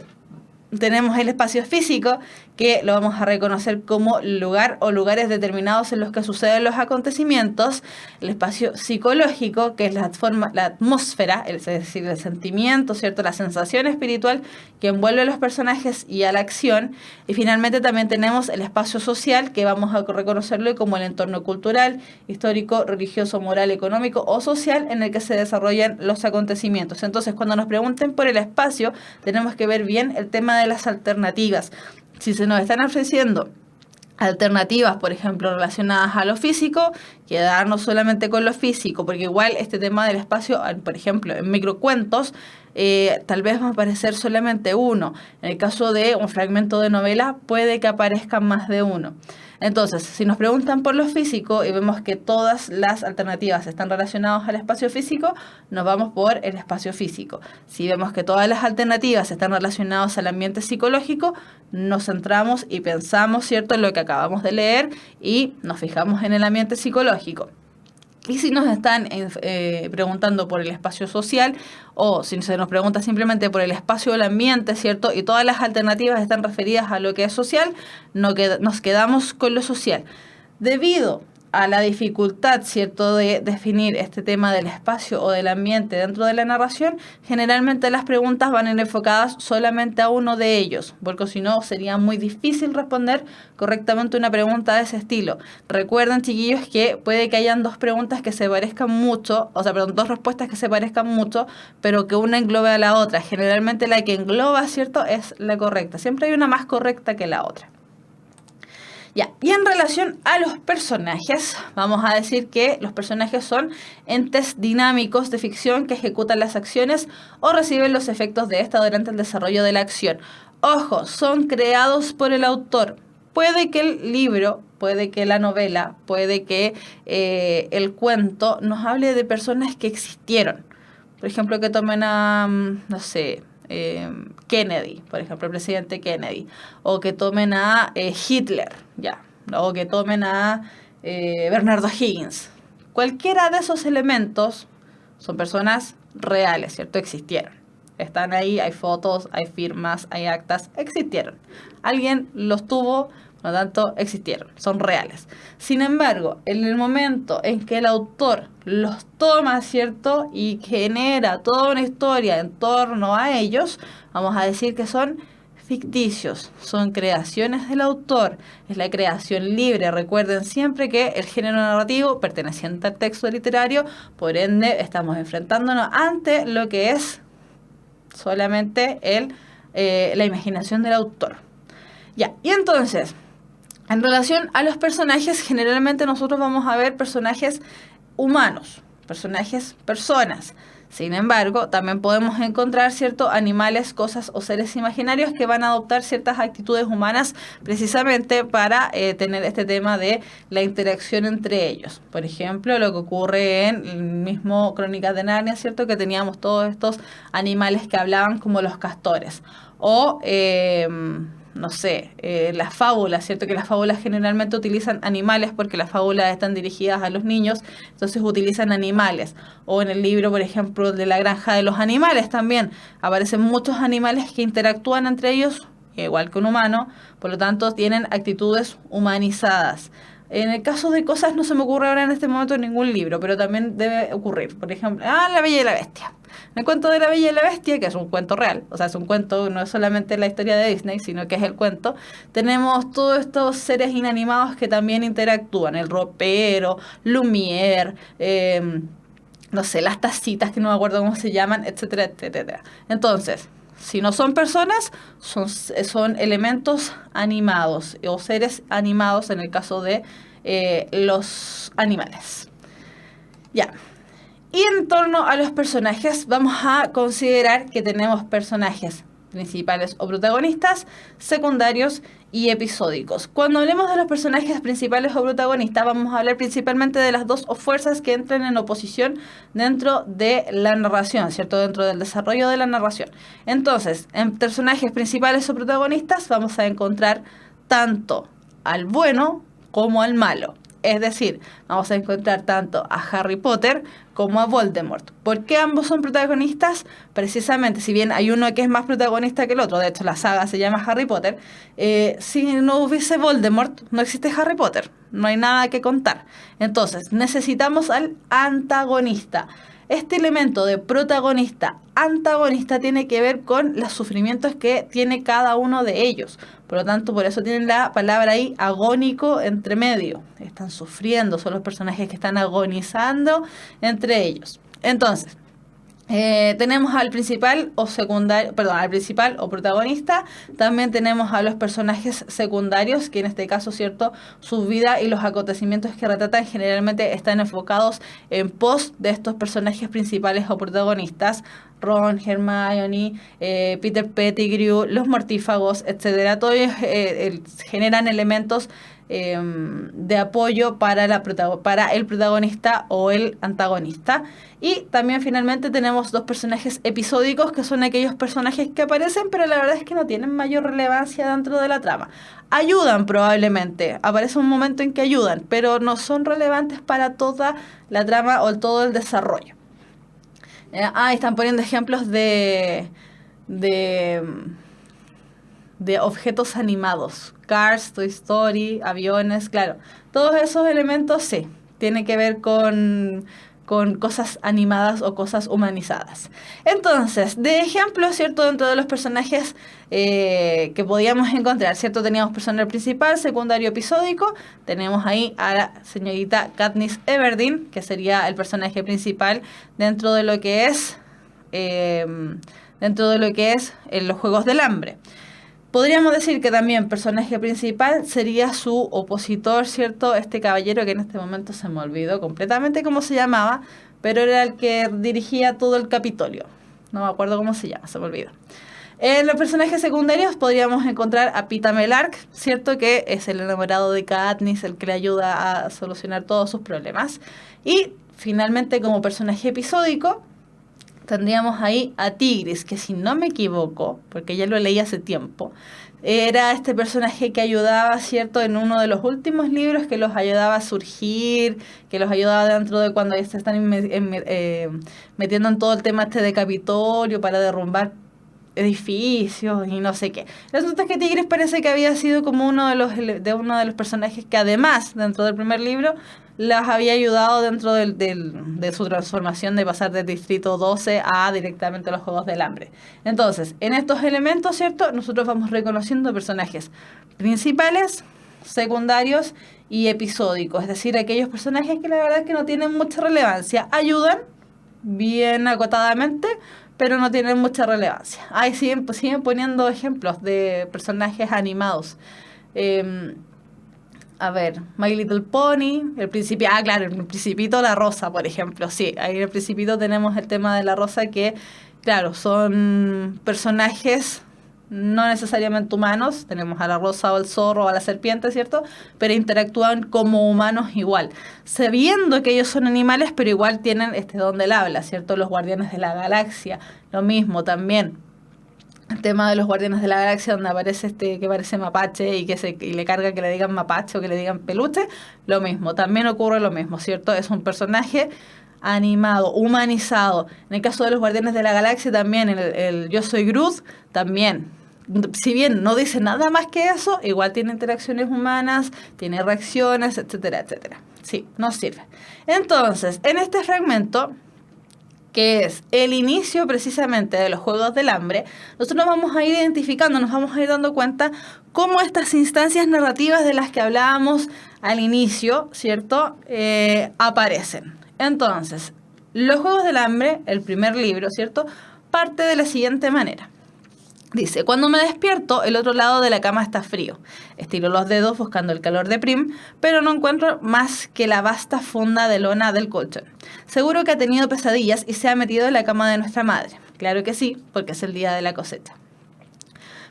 B: Tenemos el espacio físico, que lo vamos a reconocer como lugar o lugares determinados en los que suceden los acontecimientos. El espacio psicológico, que es la atmósfera, es decir, el sentimiento, ¿cierto? La sensación espiritual que envuelve a los personajes y a la acción. Y finalmente también tenemos el espacio social, que vamos a reconocerlo como el entorno cultural, histórico, religioso, moral, económico o social en el que se desarrollan los acontecimientos. Entonces, cuando nos pregunten por el espacio, tenemos que ver bien el tema de las alternativas. Si se nos están ofreciendo alternativas, por ejemplo, relacionadas a lo físico, quedarnos solamente con lo físico, porque igual este tema del espacio, por ejemplo, en microcuentos, tal vez va a aparecer solamente uno. En el caso de un fragmento de novela, puede que aparezcan más de uno. Entonces, si nos preguntan por lo físico y vemos que todas las alternativas están relacionadas al espacio físico, nos vamos por el espacio físico. Si vemos que todas las alternativas están relacionadas al ambiente psicológico, nos centramos y pensamos, ¿cierto?, en lo que acabamos de leer y nos fijamos en el ambiente psicológico. Y si nos están preguntando por el espacio social o si se nos pregunta simplemente por el espacio o el ambiente, ¿cierto? Y todas las alternativas están referidas a lo que es social, nos quedamos con lo social. Debido a la dificultad, ¿cierto?, de definir este tema del espacio o del ambiente dentro de la narración, generalmente las preguntas van a ir enfocadas solamente a uno de ellos, porque si no sería muy difícil responder correctamente una pregunta de ese estilo. Recuerden, chiquillos, que puede que hayan dos preguntas que se parezcan mucho, dos respuestas que se parezcan mucho, pero que una englobe a la otra. Generalmente la que engloba, ¿cierto?, es la correcta. Siempre hay una más correcta que la otra. Ya, y en relación a los personajes, vamos a decir que los personajes son entes dinámicos de ficción que ejecutan las acciones o reciben los efectos de esta durante el desarrollo de la acción. Ojo, son creados por el autor. Puede que el libro, puede que la novela, puede que el cuento nos hable de personas que existieron. Por ejemplo, que tomen a, Kennedy, por ejemplo, el presidente Kennedy, o que tomen a Hitler, ya, o que tomen a Bernardo Higgins. Cualquiera de esos elementos son personas reales, ¿cierto? Existieron. Están ahí, hay fotos, hay firmas, hay actas, existieron. Alguien los tuvo, por lo tanto, existieron, son reales. Sin embargo, en el momento en que el autor los toma, ¿cierto?, y genera toda una historia en torno a ellos, vamos a decir que son ficticios, son creaciones del autor, es la creación libre. Recuerden siempre que el género narrativo perteneciente al texto literario, por ende, estamos enfrentándonos ante lo que es solamente la imaginación del autor. Ya, y entonces, En relación a los personajes, generalmente nosotros vamos a ver personajes humanos, personas. Sin embargo, también podemos encontrar ciertos animales, cosas o seres imaginarios que van a adoptar ciertas actitudes humanas precisamente para tener este tema de la interacción entre ellos. Por ejemplo, lo que ocurre en el mismo Crónicas de Narnia, ¿cierto? Que teníamos todos estos animales que hablaban como los castores. O no sé, las fábulas, ¿cierto? Que las fábulas generalmente utilizan animales porque las fábulas están dirigidas a los niños, entonces utilizan animales. O en el libro, por ejemplo, de La Granja de los Animales también aparecen muchos animales que interactúan entre ellos, igual que un humano, por lo tanto tienen actitudes humanizadas. En el caso de cosas no se me ocurre ahora en este momento ningún libro, pero también debe ocurrir. Por ejemplo, La Bella y la Bestia. En el cuento de La Bella y la Bestia, que es un cuento real, o sea, es un cuento, no es solamente la historia de Disney, sino que es el cuento, tenemos todos estos seres inanimados que también interactúan. El ropero, Lumière, no sé, las tacitas que no me acuerdo cómo se llaman, etcétera, etcétera. Entonces, si no son personas, son elementos animados o seres animados en el caso de los animales. Ya. Y en torno a los personajes, vamos a considerar que tenemos personajes principales o protagonistas, secundarios y episódicos. Cuando hablemos de los personajes principales o protagonistas, vamos a hablar principalmente de las dos fuerzas que entran en oposición dentro de la narración, ¿cierto? Dentro del desarrollo de la narración. Entonces, en personajes principales o protagonistas vamos a encontrar tanto al bueno como al malo. Es decir, vamos a encontrar tanto a Harry Potter como a Voldemort. ¿Por qué ambos son protagonistas? Precisamente, si bien hay uno que es más protagonista que el otro, de hecho la saga se llama Harry Potter, si no hubiese Voldemort, no existe Harry Potter, no hay nada que contar. Entonces, necesitamos al antagonista. Este elemento de protagonista-antagonista tiene que ver con los sufrimientos que tiene cada uno de ellos. Por lo tanto, por eso tienen la palabra ahí agónico entre medio. Están sufriendo, son los personajes que están agonizando entre ellos. Entonces, tenemos al principal o secundario, perdón, al principal o protagonista. También tenemos a los personajes secundarios, que en este caso, cierto, su vida y los acontecimientos que retratan generalmente están enfocados en pos de estos personajes principales o protagonistas. Ron, Hermione, Peter Pettigrew, los mortífagos, etcétera. Todos ellos generan elementos de apoyo para el protagonista o el antagonista. Y también finalmente tenemos dos personajes episódicos, que son aquellos personajes que aparecen, pero la verdad es que no tienen mayor relevancia dentro de la trama. Ayudan probablemente, aparece un momento en que ayudan, pero no son relevantes para toda la trama o todo el desarrollo. Están poniendo ejemplos de objetos animados. Cars, Toy Story, aviones, claro. Todos esos elementos sí, tienen que ver con cosas animadas o cosas humanizadas. Entonces, de ejemplo, ¿cierto? Dentro de los personajes que podíamos encontrar, ¿cierto? Teníamos personaje principal, secundario, episódico. Tenemos ahí a la señorita Katniss Everdeen, que sería el personaje principal dentro de lo que es los Juegos del Hambre. Podríamos decir que también personaje principal sería su opositor, ¿cierto? Este caballero que en este momento se me olvidó completamente cómo se llamaba, pero era el que dirigía todo el Capitolio. No me acuerdo cómo se llama, se me olvidó. En los personajes secundarios podríamos encontrar a Pita Mellark, ¿cierto? Que es el enamorado de Katniss, el que le ayuda a solucionar todos sus problemas. Y finalmente, como personaje episódico, tendríamos ahí a Tigris, que si no me equivoco, porque ya lo leí hace tiempo, era este personaje que ayudaba, ¿cierto?, en uno de los últimos libros, que los ayudaba a surgir, que los ayudaba dentro de cuando se están metiendo en todo el tema este de Capitolio para derrumbar edificios y no sé qué. Resulta es que Tigris parece que había sido como uno de los personajes que además, dentro del primer libro, las había ayudado dentro de su transformación de pasar del Distrito 12 a directamente a los Juegos del Hambre. Entonces, en estos elementos, ¿cierto?, nosotros vamos reconociendo personajes principales, secundarios y episódicos. Es decir, aquellos personajes que la verdad es que no tienen mucha relevancia. Ayudan bien acotadamente, pero no tienen mucha relevancia. Ahí siguen poniendo ejemplos de personajes animados. A ver, My Little Pony, el Principito, claro, el Principito, la Rosa, por ejemplo, sí, ahí en el Principito tenemos el tema de la Rosa que, claro, son personajes no necesariamente humanos, tenemos a la Rosa o al zorro o a la serpiente, ¿cierto? Pero interactúan como humanos igual, sabiendo que ellos son animales, pero igual tienen este don del habla, ¿cierto? Los Guardianes de la Galaxia, lo mismo también. El tema de los Guardianes de la Galaxia, donde aparece que parece mapache y le carga que le digan mapache o que le digan peluche, lo mismo, también ocurre lo mismo, ¿cierto? Es un personaje animado, humanizado. En el caso de los Guardianes de la Galaxia también, el Yo Soy Groot, también. Si bien no dice nada más que eso, igual tiene interacciones humanas, tiene reacciones, etcétera, etcétera. Sí, nos sirve. Entonces, en este fragmento, que es el inicio precisamente de los Juegos del Hambre, nosotros nos vamos a ir identificando, nos vamos a ir dando cuenta cómo estas instancias narrativas de las que hablábamos al inicio, ¿cierto?, aparecen. Entonces, los Juegos del Hambre, el primer libro, ¿cierto?, parte de la siguiente manera. Dice, cuando me despierto, el otro lado de la cama está frío. Estiro los dedos buscando el calor de Prim, pero no encuentro más que la vasta funda de lona del colchón. Seguro que ha tenido pesadillas y se ha metido en la cama de nuestra madre. Claro que sí, porque es el día de la cosecha.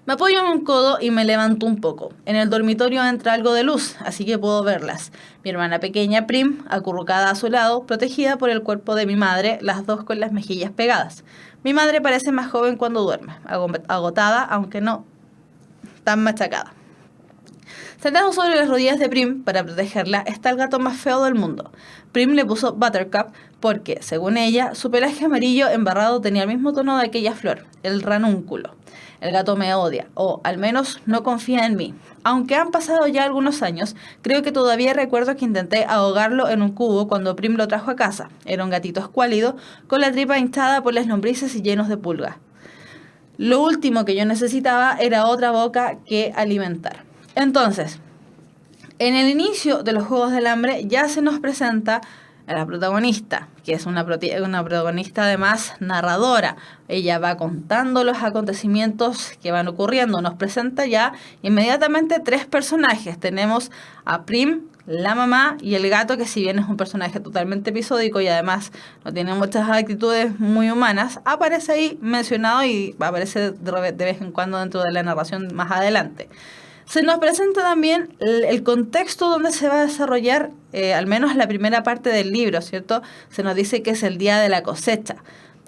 B: Me apoyo en un codo y me levanto un poco. En el dormitorio entra algo de luz, así que puedo verlas. Mi hermana pequeña, Prim, acurrucada a su lado, protegida por el cuerpo de mi madre, las dos con las mejillas pegadas. Mi madre parece más joven cuando duerme, agotada, aunque no tan machacada. Sentado sobre las rodillas de Prim para protegerla está el gato más feo del mundo. Prim le puso Buttercup porque, según ella, su pelaje amarillo embarrado tenía el mismo tono de aquella flor, el ranúnculo. El gato me odia, o al menos no confía en mí. Aunque han pasado ya algunos años, creo que todavía recuerdo que intenté ahogarlo en un cubo cuando Prim lo trajo a casa. Era un gatito escuálido, con la tripa hinchada por las lombrices y llenos de pulgas. Lo último que yo necesitaba era otra boca que alimentar. Entonces, en el inicio de los Juegos del Hambre ya se nos presenta a la protagonista, que es una protagonista además narradora. Ella va contando los acontecimientos que van ocurriendo. Nos presenta ya inmediatamente tres personajes. Tenemos a Prim, la mamá y el gato, que si bien es un personaje totalmente episódico y además no tiene muchas actitudes muy humanas, aparece ahí mencionado y aparece de vez en cuando dentro de la narración más adelante. Se nos presenta también el contexto donde se va a desarrollar, al menos la primera parte del libro, ¿cierto? Se nos dice que es el día de la cosecha.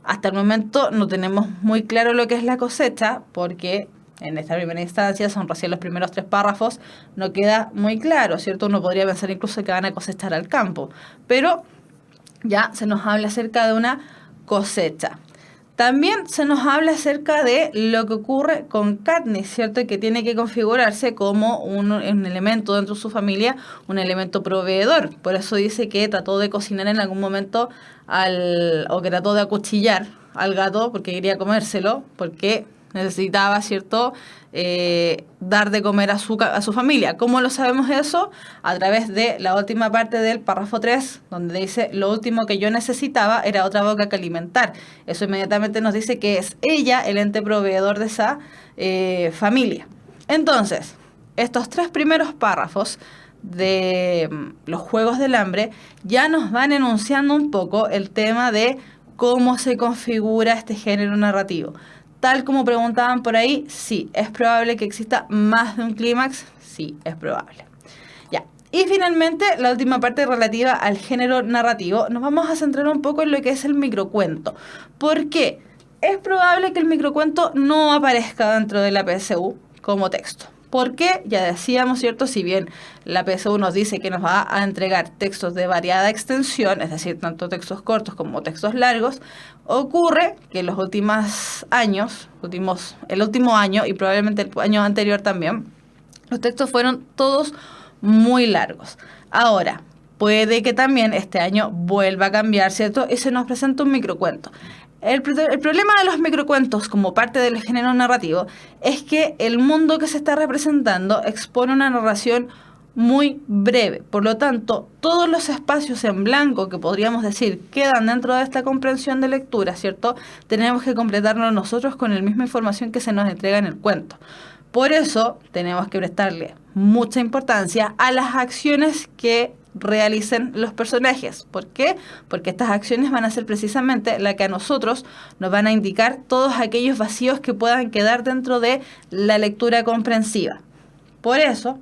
B: Hasta el momento no tenemos muy claro lo que es la cosecha, porque en esta primera instancia son recién los primeros 3 párrafos, no queda muy claro, ¿cierto? Uno podría pensar incluso que van a cosechar al campo, pero ya se nos habla acerca de una cosecha. También se nos habla acerca de lo que ocurre con Katniss, ¿cierto? Que tiene que configurarse como un elemento dentro de su familia, un elemento proveedor. Por eso dice que trató de cocinar en algún momento o que trató de acuchillar al gato porque quería comérselo, porque necesitaba, ¿cierto?, dar de comer a su familia. ¿Cómo lo sabemos eso? A través de la última parte del párrafo 3, donde dice, lo último que yo necesitaba era otra boca que alimentar. Eso inmediatamente nos dice que es ella el ente proveedor de esa familia. Entonces, estos 3 primeros párrafos de los Juegos del Hambre ya nos van enunciando un poco el tema de cómo se configura este género narrativo. Tal como preguntaban por ahí, sí, ¿es probable que exista más de un clímax? Sí, es probable. Ya. Y finalmente, la última parte relativa al género narrativo, nos vamos a centrar un poco en lo que es el microcuento. ¿Por qué? Es probable que el microcuento no aparezca dentro de la PSU como texto. ¿Por qué? Ya decíamos, ¿cierto? Si bien la PSU nos dice que nos va a entregar textos de variada extensión, es decir, tanto textos cortos como textos largos, ocurre que en los últimos años, el último año y probablemente el año anterior también, los textos fueron todos muy largos. Ahora, puede que también este año vuelva a cambiar, ¿cierto? Y se nos presenta un microcuento. El problema de los microcuentos como parte del género narrativo es que el mundo que se está representando expone una narración muy breve. Por lo tanto, todos los espacios en blanco que podríamos decir quedan dentro de esta comprensión de lectura, ¿cierto? Tenemos que completarnos nosotros con la misma información que se nos entrega en el cuento. Por eso tenemos que prestarle mucha importancia a las acciones que realicen los personajes. ¿Por qué? Porque estas acciones van a ser precisamente las que a nosotros nos van a indicar todos aquellos vacíos que puedan quedar dentro de la lectura comprensiva. Por eso,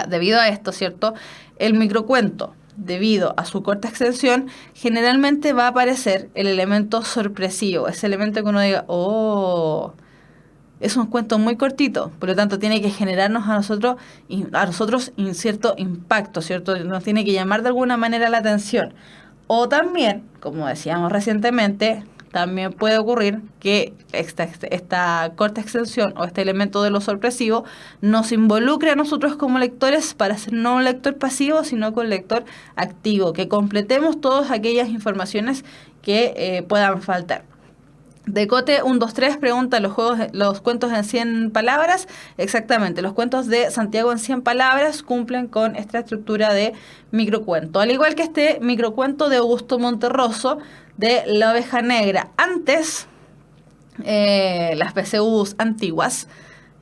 B: debido a esto, ¿cierto? El microcuento, debido a su corta extensión, generalmente va a aparecer el elemento sorpresivo, ese elemento que uno diga, oh, es un cuento muy cortito, por lo tanto tiene que generarnos a nosotros un cierto impacto, ¿cierto? Nos tiene que llamar de alguna manera la atención. O también, como decíamos recientemente, también puede ocurrir que esta corta extensión o este elemento de lo sorpresivo nos involucre a nosotros como lectores para ser no un lector pasivo, sino un lector activo, que completemos todas aquellas informaciones que puedan faltar. Decote 123 pregunta, ¿los cuentos en 100 palabras? Exactamente, los cuentos de Santiago en 100 palabras cumplen con esta estructura de microcuento. Al igual que este microcuento de Augusto Monterroso de La Oveja Negra. Antes, las PSUs antiguas,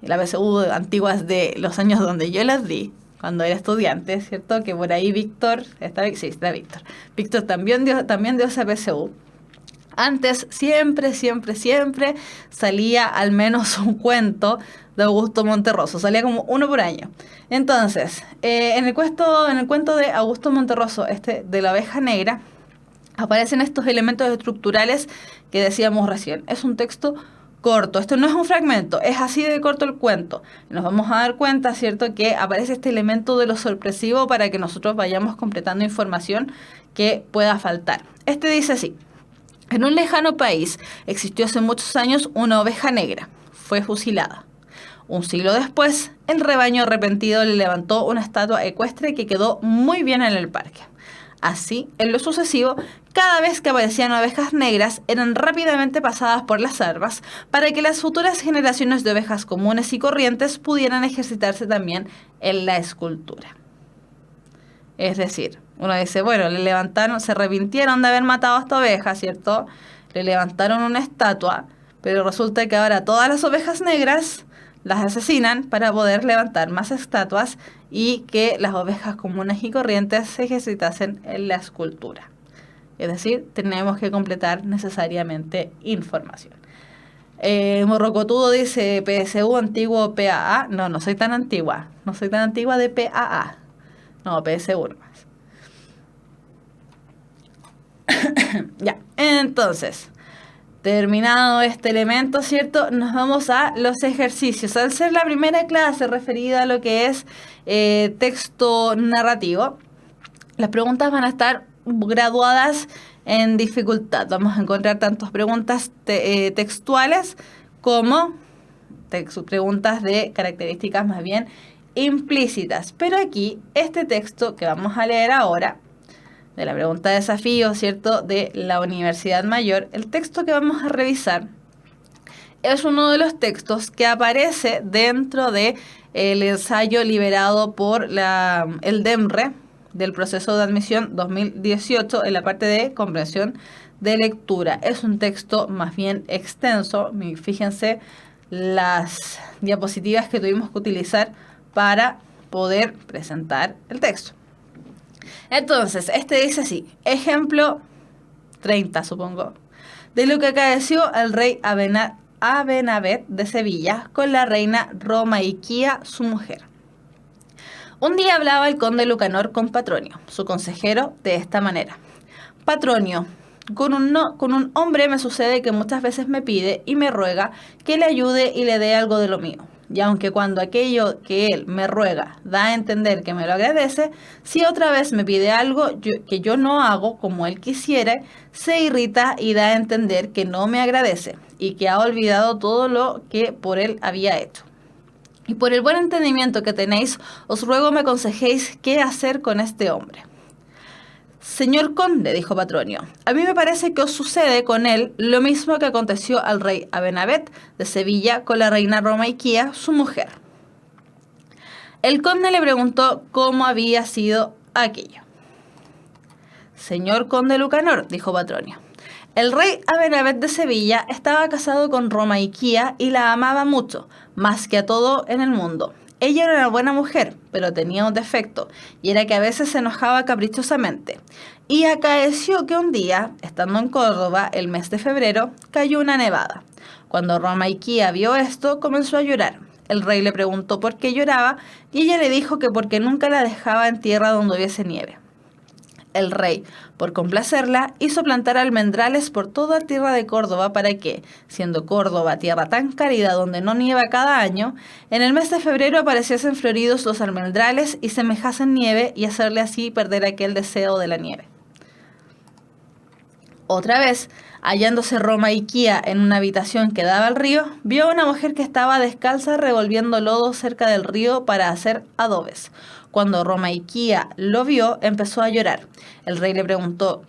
B: las PSU antiguas de los años donde yo las di, cuando era estudiante, ¿cierto? Que por ahí Víctor, está Víctor. Víctor también dio esa PSU. Antes siempre salía al menos un cuento de Augusto Monterroso, salía como uno por año. Entonces, en el cuento de Augusto Monterroso, de La Oveja Negra, aparecen estos elementos estructurales que decíamos recién. Es un texto corto, esto no es un fragmento, es así de corto el cuento. Nos vamos a dar cuenta, ¿cierto?, que aparece este elemento de lo sorpresivo para que nosotros vayamos completando información que pueda faltar. Dice así: en un lejano país existió hace muchos años una oveja negra. Fue fusilada. Un siglo después, el rebaño arrepentido le levantó una estatua ecuestre que quedó muy bien en el parque. Así, en lo sucesivo, cada vez que aparecían ovejas negras, eran rápidamente pasadas por las armas para que las futuras generaciones de ovejas comunes y corrientes pudieran ejercitarse también en la escultura. Es decir, uno dice, bueno, se arrepintieron de haber matado a esta oveja, ¿cierto? Le levantaron una estatua, pero resulta que ahora todas las ovejas negras las asesinan para poder levantar más estatuas y que las ovejas comunes y corrientes se ejercitasen en la escultura. Es decir, tenemos que completar necesariamente información. Morrocotudo dice, PSU antiguo PAA. No soy tan antigua. No soy tan antigua de PAA. No, PSU nomás. Ya, entonces, terminado este elemento, ¿cierto? Nos vamos a los ejercicios. Al ser la primera clase referida a lo que es texto narrativo, las preguntas van a estar graduadas en dificultad. Vamos a encontrar tantas preguntas textuales como preguntas de características más bien implícitas. Pero aquí, este texto que vamos a leer ahora, de la pregunta de desafío, ¿cierto?, de la Universidad Mayor, el texto que vamos a revisar es uno de los textos que aparece dentro de el ensayo liberado por el DEMRE del proceso de admisión 2018 en la parte de comprensión de lectura. Es un texto más bien extenso. Fíjense las diapositivas que tuvimos que utilizar para poder presentar el texto. Entonces, dice así, ejemplo 30, supongo, de lo que acaeció al rey Abenabet de Sevilla con la reina Romaiquia, su mujer. Un día hablaba el conde Lucanor con Patronio, su consejero, de esta manera: Patronio, con un hombre me sucede que muchas veces me pide y me ruega que le ayude y le dé algo de lo mío. Y aunque cuando aquello que él me ruega da a entender que me lo agradece, si otra vez me pide algo que yo no hago como él quisiera, se irrita y da a entender que no me agradece y que ha olvidado todo lo que por él había hecho. Y por el buen entendimiento que tenéis, os ruego me aconsejéis qué hacer con este hombre. Señor conde, dijo Patronio, a mí me parece que os sucede con él lo mismo que aconteció al rey Abenabet de Sevilla con la reina Romaiquia, su mujer. El conde le preguntó cómo había sido aquello. Señor conde Lucanor, dijo Patronio, el rey Amenábet de Sevilla estaba casado con Romaiquía y la amaba mucho, más que a todo en el mundo. Ella era una buena mujer, pero tenía un defecto, y era que a veces se enojaba caprichosamente. Y acaeció que un día, estando en Córdoba, el mes de febrero, cayó una nevada. Cuando Romaiquía vio esto, comenzó a llorar. El rey le preguntó por qué lloraba, y ella le dijo que porque nunca la dejaba en tierra donde hubiese nieve. El rey, por complacerla, hizo plantar almendrales por toda tierra de Córdoba para que, siendo Córdoba tierra tan cálida donde no nieva cada año, en el mes de febrero apareciesen floridos los almendrales y semejasen nieve y hacerle así perder aquel deseo de la nieve. Otra vez, hallándose Romaiquía en una habitación que daba al río, vio a una mujer que estaba descalza revolviendo lodo cerca del río para hacer adobes. Cuando Romaiquía lo vio, empezó a llorar. El rey le preguntó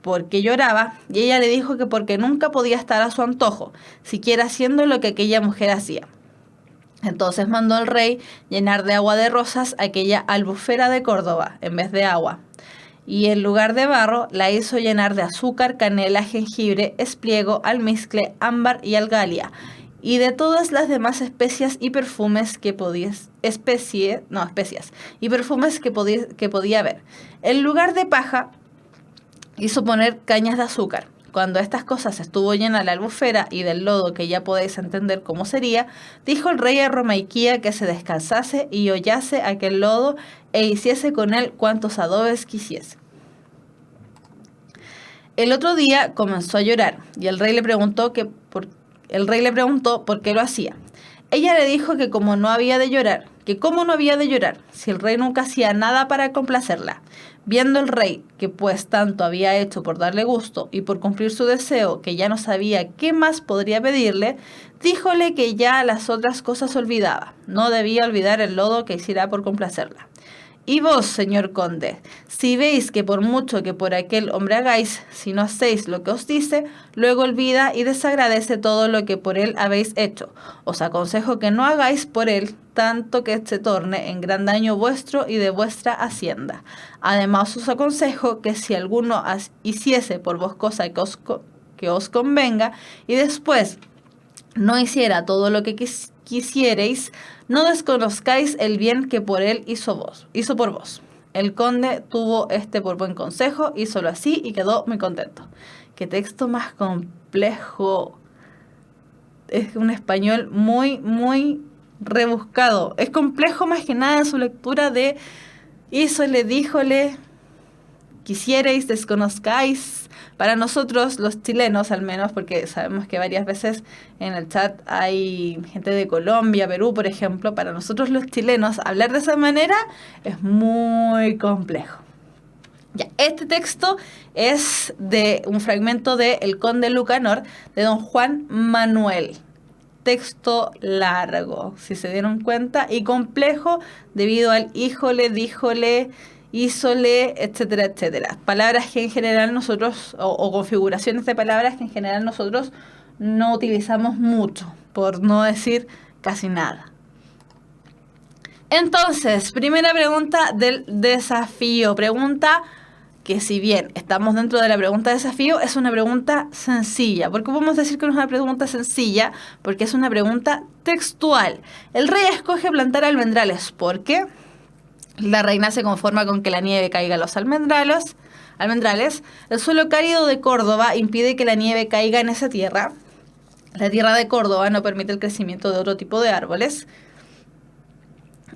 B: por qué lloraba, y ella le dijo que porque nunca podía estar a su antojo, siquiera haciendo lo que aquella mujer hacía. Entonces mandó el rey llenar de agua de rosas aquella albufera de Córdoba, en vez de agua. Y en lugar de barro, la hizo llenar de azúcar, canela, jengibre, espliego, almizcle, ámbar y algalia, y de todas las demás especias y perfumes que podía haber. En lugar de paja, hizo poner cañas de azúcar. Cuando estas cosas estuvo llena la albufera y del lodo, que ya podéis entender cómo sería, dijo el rey a Romaiquía que se descalzase y hollase aquel lodo e hiciese con él cuantos adobes quisiese. El otro día comenzó a llorar y el rey le preguntó por qué lo hacía. Ella le dijo que cómo no había de llorar, si el rey nunca hacía nada para complacerla. Viendo el rey que pues tanto había hecho por darle gusto y por cumplir su deseo, que ya no sabía qué más podría pedirle, díjole que ya las otras cosas olvidaba, no debía olvidar el lodo que hiciera por complacerla. Y vos, señor conde, si veis que por mucho que por aquel hombre hagáis, si no hacéis lo que os dice, luego olvida y desagradece todo lo que por él habéis hecho. Os aconsejo que no hagáis por él tanto que se torne en gran daño vuestro y de vuestra hacienda. Además os aconsejo que si alguno hiciese por vos cosa que os convenga y después no hiciera todo lo que quisierais, no desconozcáis el bien que por él hizo por vos. El conde tuvo por buen consejo, hízolo así y quedó muy contento. Qué texto más complejo. Es un español muy, muy rebuscado. Es complejo más que nada en su lectura de hízole, díjole, quisierais, desconozcáis. Para nosotros, los chilenos al menos, porque sabemos que varias veces en el chat hay gente de Colombia, Perú, por ejemplo, para nosotros los chilenos hablar de esa manera es muy complejo. Ya, este texto es de un fragmento de El Conde Lucanor de don Juan Manuel. Texto largo, si se dieron cuenta, y complejo debido al híjole, díjole, hízole, etcétera, etcétera. Palabras que en general nosotros, o configuraciones de palabras que en general nosotros no utilizamos mucho, por no decir casi nada. Entonces, primera pregunta del desafío. Pregunta que si bien estamos dentro de la pregunta de desafío, es una pregunta sencilla. ¿Por qué podemos decir que no es una pregunta sencilla? Porque es una pregunta textual. El rey escoge plantar almendrales. ¿Por qué? La reina se conforma con que la nieve caiga en los almendrales. El suelo cálido de Córdoba impide que la nieve caiga en esa tierra. La tierra de Córdoba no permite el crecimiento de otro tipo de árboles.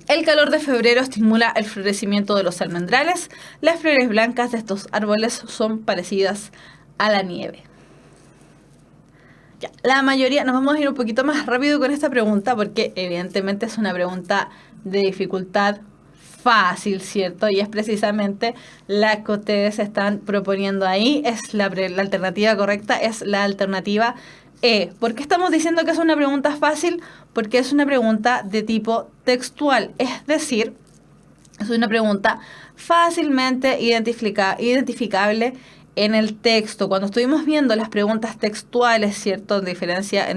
B: El calor de febrero estimula el florecimiento de los almendrales. Las flores blancas de estos árboles son parecidas a la nieve. Ya, la mayoría, nos vamos a ir un poquito más rápido con esta pregunta porque evidentemente es una pregunta de dificultad fácil, ¿cierto? Y es precisamente la que ustedes están proponiendo ahí. Es la alternativa correcta, es la alternativa E. ¿Por qué estamos diciendo que es una pregunta fácil? Porque es una pregunta de tipo textual, es decir, es una pregunta fácilmente identificable en el texto. Cuando estuvimos viendo las preguntas textuales, ¿cierto? En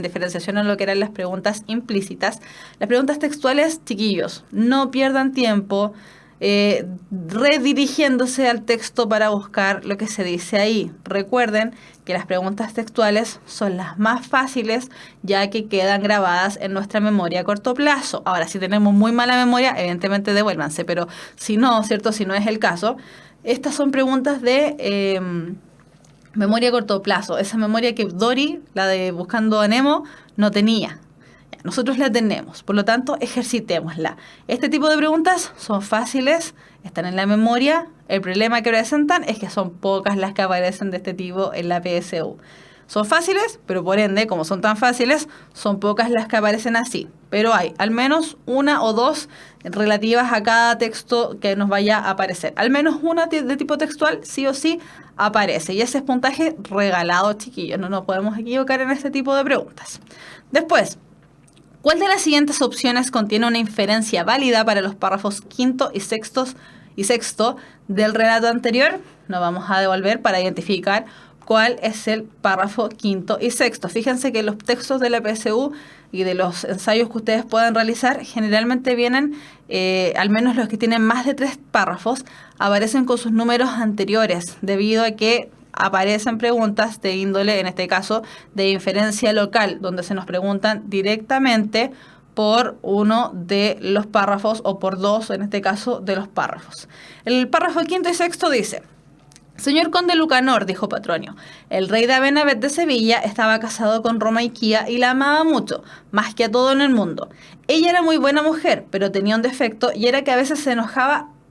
B: diferenciación a lo que eran las preguntas implícitas, las preguntas textuales, chiquillos, no pierdan tiempo redirigiéndose al texto para buscar lo que se dice ahí. Recuerden que las preguntas textuales son las más fáciles, ya que quedan grabadas en nuestra memoria a corto plazo. Ahora, si tenemos muy mala memoria, evidentemente devuélvanse, pero si no, ¿cierto? Si no es el caso, estas son preguntas de memoria a corto plazo. Esa memoria que Dory, la de Buscando a Nemo, no tenía. Nosotros la tenemos, por lo tanto, ejercitémosla. Este tipo de preguntas son fáciles, están en la memoria. El problema que presentan es que son pocas las que aparecen de este tipo en la PSU. Son fáciles, pero por ende, como son tan fáciles, son pocas las que aparecen así. Pero hay al menos una o dos relativas a cada texto que nos vaya a aparecer. Al menos una de tipo textual sí o sí aparece. Y ese es puntaje regalado, chiquillos. No nos podemos equivocar en este tipo de preguntas. Después, ¿cuál de las siguientes opciones contiene una inferencia válida para los párrafos quinto y sexto del relato anterior? Nos vamos a devolver para identificar cuál es el párrafo quinto y sexto. Fíjense que los textos de la PSU y de los ensayos que ustedes puedan realizar generalmente vienen, al menos los que tienen más de 3 párrafos, aparecen con sus números anteriores, debido a que aparecen preguntas de índole, en este caso, de inferencia local, donde se nos preguntan directamente por uno de los párrafos o por 2, en este caso, de los párrafos. El párrafo quinto y sexto dice: Señor conde Lucanor, dijo Patronio, el rey de Abenavet de Sevilla estaba casado con Romaiquía y la amaba mucho, más que a todo en el mundo. Ella era muy buena mujer, pero tenía un defecto y era que a veces se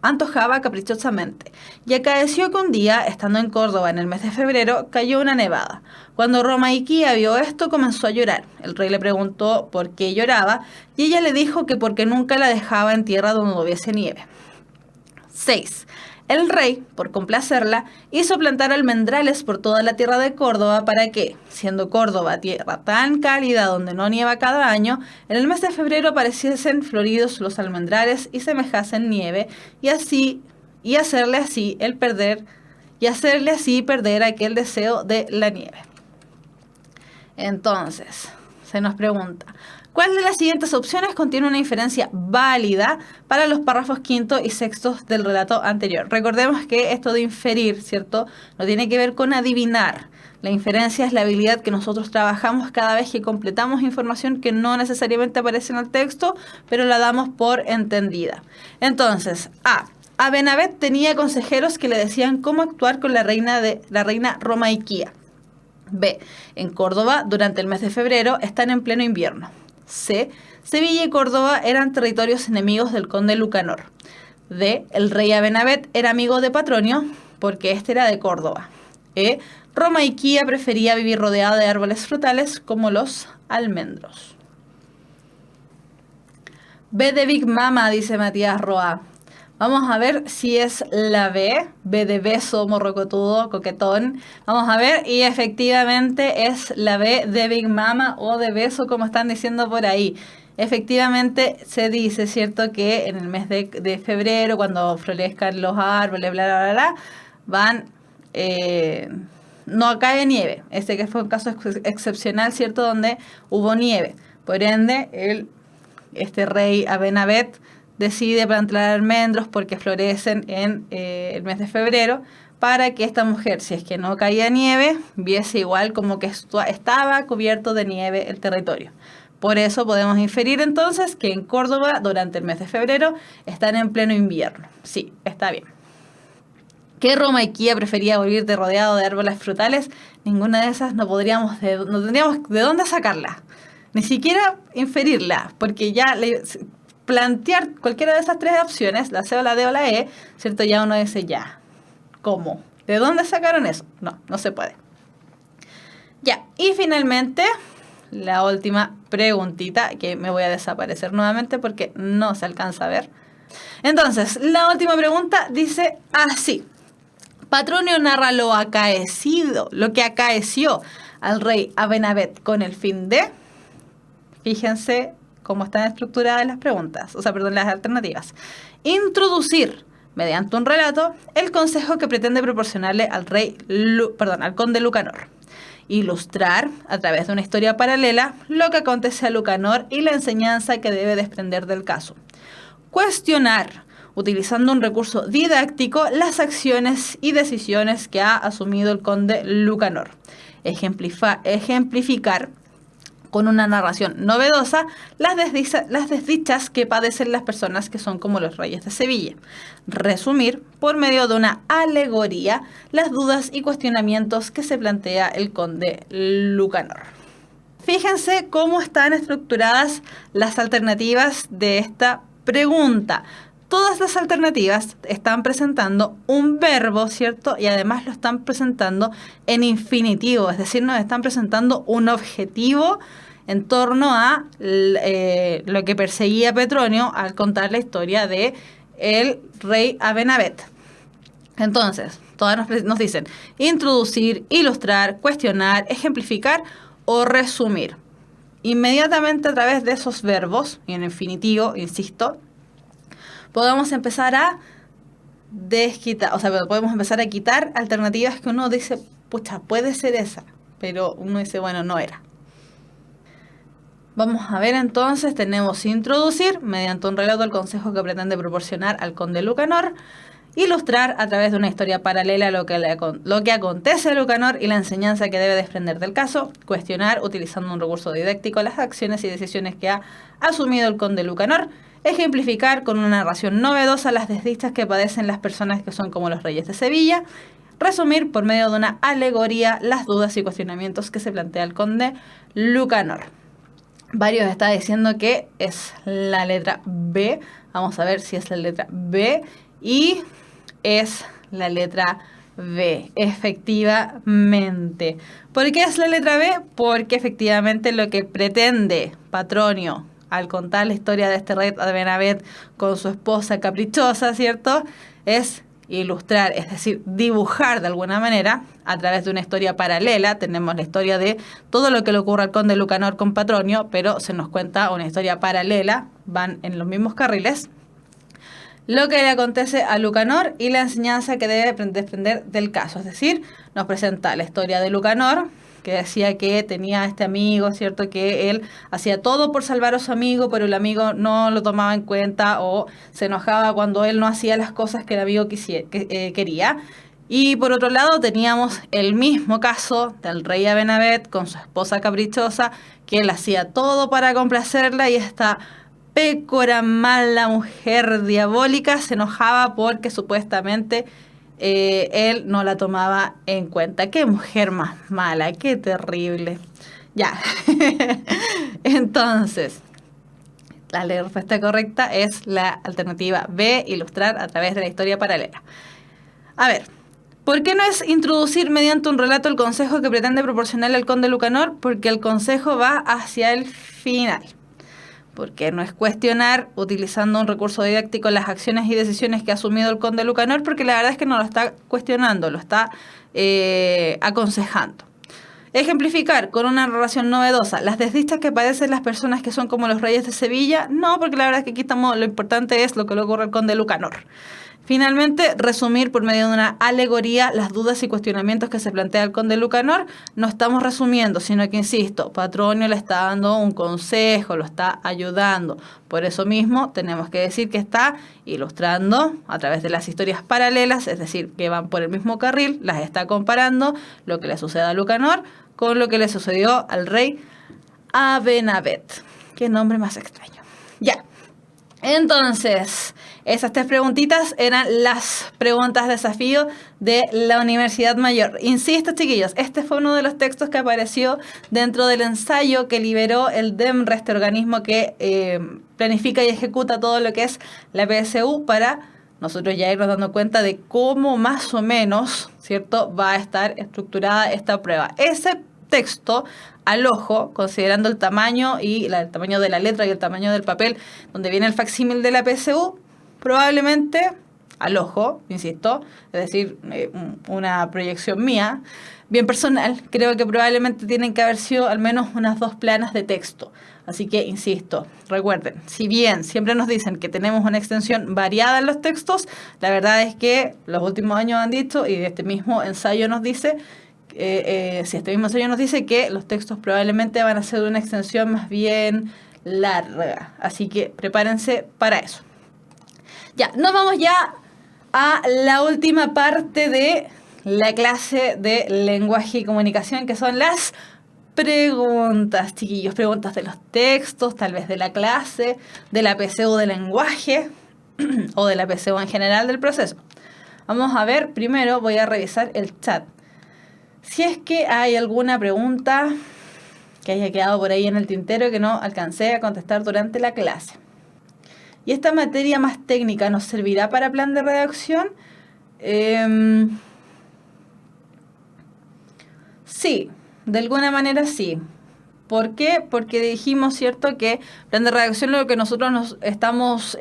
B: antojaba caprichosamente. Y acaeció que un día, estando en Córdoba en el mes de febrero, cayó una nevada. Cuando Romaiquía vio esto, comenzó a llorar. El rey le preguntó por qué lloraba y ella le dijo que porque nunca la dejaba en tierra donde no hubiese nieve. 6. El rey, por complacerla, hizo plantar almendrales por toda la tierra de Córdoba para que, siendo Córdoba tierra tan cálida donde no nieva cada año, en el mes de febrero apareciesen floridos los almendrales y semejasen nieve, y hacerle así perder aquel deseo de la nieve. Entonces, se nos pregunta: ¿cuál de las siguientes opciones contiene una inferencia válida para los párrafos quinto y sexto del relato anterior? Recordemos que esto de inferir, ¿cierto?, no tiene que ver con adivinar. La inferencia es la habilidad que nosotros trabajamos cada vez que completamos información que no necesariamente aparece en el texto, pero la damos por entendida. Entonces, A. Abenavet tenía consejeros que le decían cómo actuar con la reina Romaiquía. B. En Córdoba, durante el mes de febrero, están en pleno invierno. C. Sevilla y Córdoba eran territorios enemigos del conde Lucanor. D. El rey Abenavet era amigo de Patronio porque éste era de Córdoba. E. Romaiquía prefería vivir rodeada de árboles frutales como los almendros. B de Big Mama, dice Matías Roa. Vamos a ver si es la B de beso, morrocotudo, coquetón. Vamos a ver, y efectivamente es la B de Big Mama o de beso, como están diciendo por ahí. Efectivamente se dice, ¿cierto?, que en el mes de febrero, cuando florezcan los árboles, bla, bla, bla, bla, van... no cae nieve. Este que fue un caso excepcional, ¿cierto?, donde hubo nieve. Por ende, este rey Abenavet decide plantar almendros porque florecen en el mes de febrero, para que esta mujer, si es que no caía nieve, viese igual como que estaba cubierto de nieve el territorio. Por eso podemos inferir entonces que en Córdoba, durante el mes de febrero, están en pleno invierno. Sí, está bien. ¿Qué Romaiquía prefería vivir rodeado de árboles frutales? Ninguna de esas no tendríamos de dónde sacarla. Ni siquiera inferirla, porque ya plantear cualquiera de esas 3 opciones, la C o la D o la E, ¿cierto? Ya uno dice, ya, ¿cómo? ¿De dónde sacaron eso? No se puede. Ya, y finalmente, la última preguntita, que me voy a desaparecer nuevamente porque no se alcanza a ver. Entonces, la última pregunta dice así: Patronio narra lo que acaeció al rey Abenavet con el fin de... Fíjense cómo están estructuradas las preguntas, las alternativas. Introducir, mediante un relato, el consejo que pretende proporcionarle al conde Lucanor. Ilustrar, a través de una historia paralela, lo que acontece a Lucanor y la enseñanza que debe desprender del caso. Cuestionar, utilizando un recurso didáctico, las acciones y decisiones que ha asumido el conde Lucanor. Ejemplificar con una narración novedosa las desdichas que padecen las personas que son como los reyes de Sevilla. Resumir, por medio de una alegoría, las dudas y cuestionamientos que se plantea el conde Lucanor. Fíjense cómo están estructuradas las alternativas de esta pregunta. Todas las alternativas están presentando un verbo, ¿cierto? Y además lo están presentando en infinitivo, es decir, nos están presentando un objetivo en torno a lo que perseguía Petronio al contar la historia de el rey Abenavet. Entonces, todas nos dicen introducir, ilustrar, cuestionar, ejemplificar o resumir. Inmediatamente a través de esos verbos, y en infinitivo, insisto, podemos empezar a desquitar, podemos empezar a quitar alternativas que uno dice, pucha, puede ser esa, pero uno dice, bueno, no era. Vamos a ver entonces, tenemos introducir, mediante un relato el consejo que pretende proporcionar al conde Lucanor, ilustrar a través de una historia paralela lo que acontece a Lucanor y la enseñanza que debe desprender del caso, cuestionar utilizando un recurso didáctico las acciones y decisiones que ha asumido el conde Lucanor, ejemplificar con una narración novedosa las desdichas que padecen las personas que son como los reyes de Sevilla, resumir por medio de una alegoría las dudas y cuestionamientos que se plantea el conde Lucanor. Varios está diciendo que es la letra B. Vamos a ver si es la letra B. Y es la letra B, efectivamente. ¿Por qué es la letra B? Porque efectivamente lo que pretende Petronio al contar la historia de este rey Abenavet con su esposa caprichosa, ¿cierto? Es ilustrar, es decir, dibujar de alguna manera a través de una historia paralela. Tenemos la historia de todo lo que le ocurre al conde Lucanor con Petronio, pero se nos cuenta una historia paralela, van en los mismos carriles, lo que le acontece a Lucanor y la enseñanza que debe desprender del caso. Es decir, nos presenta la historia de Lucanor, que decía que tenía este amigo, ¿cierto? Que él hacía todo por salvar a su amigo, pero el amigo no lo tomaba en cuenta o se enojaba cuando él no hacía las cosas que el amigo quería. Y por otro lado teníamos el mismo caso del rey Abenavet con su esposa caprichosa, que él hacía todo para complacerla y esta pécora, mala mujer diabólica se enojaba porque supuestamente él no la tomaba en cuenta. Qué mujer más mala, qué terrible. Ya. Entonces, la respuesta correcta es la alternativa B, ilustrar a través de la historia paralela. A ver, ¿por qué no es introducir mediante un relato el consejo que pretende proporcionarle al conde Lucanor? Porque el consejo va hacia el final. Porque no es cuestionar utilizando un recurso didáctico las acciones y decisiones que ha asumido el conde Lucanor, porque la verdad es que no lo está cuestionando, lo está aconsejando. Ejemplificar con una narración novedosa las desdichas que padecen las personas que son como los reyes de Sevilla, no, porque la verdad es que aquí lo importante es lo que le ocurre al conde Lucanor. Finalmente, resumir por medio de una alegoría las dudas y cuestionamientos que se plantea el conde Lucanor. No estamos resumiendo, sino que, insisto, Petronio le está dando un consejo, lo está ayudando. Por eso mismo tenemos que decir que está ilustrando a través de las historias paralelas, es decir, que van por el mismo carril, las está comparando lo que le sucede a Lucanor con lo que le sucedió al rey Abenavet. Qué nombre más extraño. Ya. Entonces, esas 3 preguntitas eran las preguntas desafío de la Universidad Mayor. Insisto, chiquillos, este fue uno de los textos que apareció dentro del ensayo que liberó el DEMRE, este organismo que planifica y ejecuta todo lo que es la PSU, para nosotros ya irnos dando cuenta de cómo más o menos, ¿cierto?, va a estar estructurada esta prueba. Ese texto al ojo, considerando el tamaño el tamaño de la letra y el tamaño del papel donde viene el facsímil de la PSU, probablemente al ojo, insisto, es decir, una proyección mía, bien personal, creo que probablemente tienen que haber sido al menos unas 2 planas de texto. Así que, insisto, recuerden, si bien siempre nos dicen que tenemos una extensión variada en los textos, la verdad es que los últimos años han dicho, y este mismo ensayo nos dice, que los textos probablemente van a ser de una extensión más bien larga. Así que prepárense para eso. Ya, nos vamos ya a la última parte de la clase de lenguaje y comunicación, que son las preguntas, chiquillos. Preguntas de los textos, tal vez de la clase, de la PSU de lenguaje o de la PSU en general del proceso. Vamos a ver, primero voy a revisar el chat. Si es que hay alguna pregunta que haya quedado por ahí en el tintero que no alcancé a contestar durante la clase. ¿Y esta materia más técnica nos servirá para plan de redacción? Sí, de alguna manera sí. ¿Por qué? Porque dijimos, ¿cierto?, que plan de redacción lo que nosotros nos estamos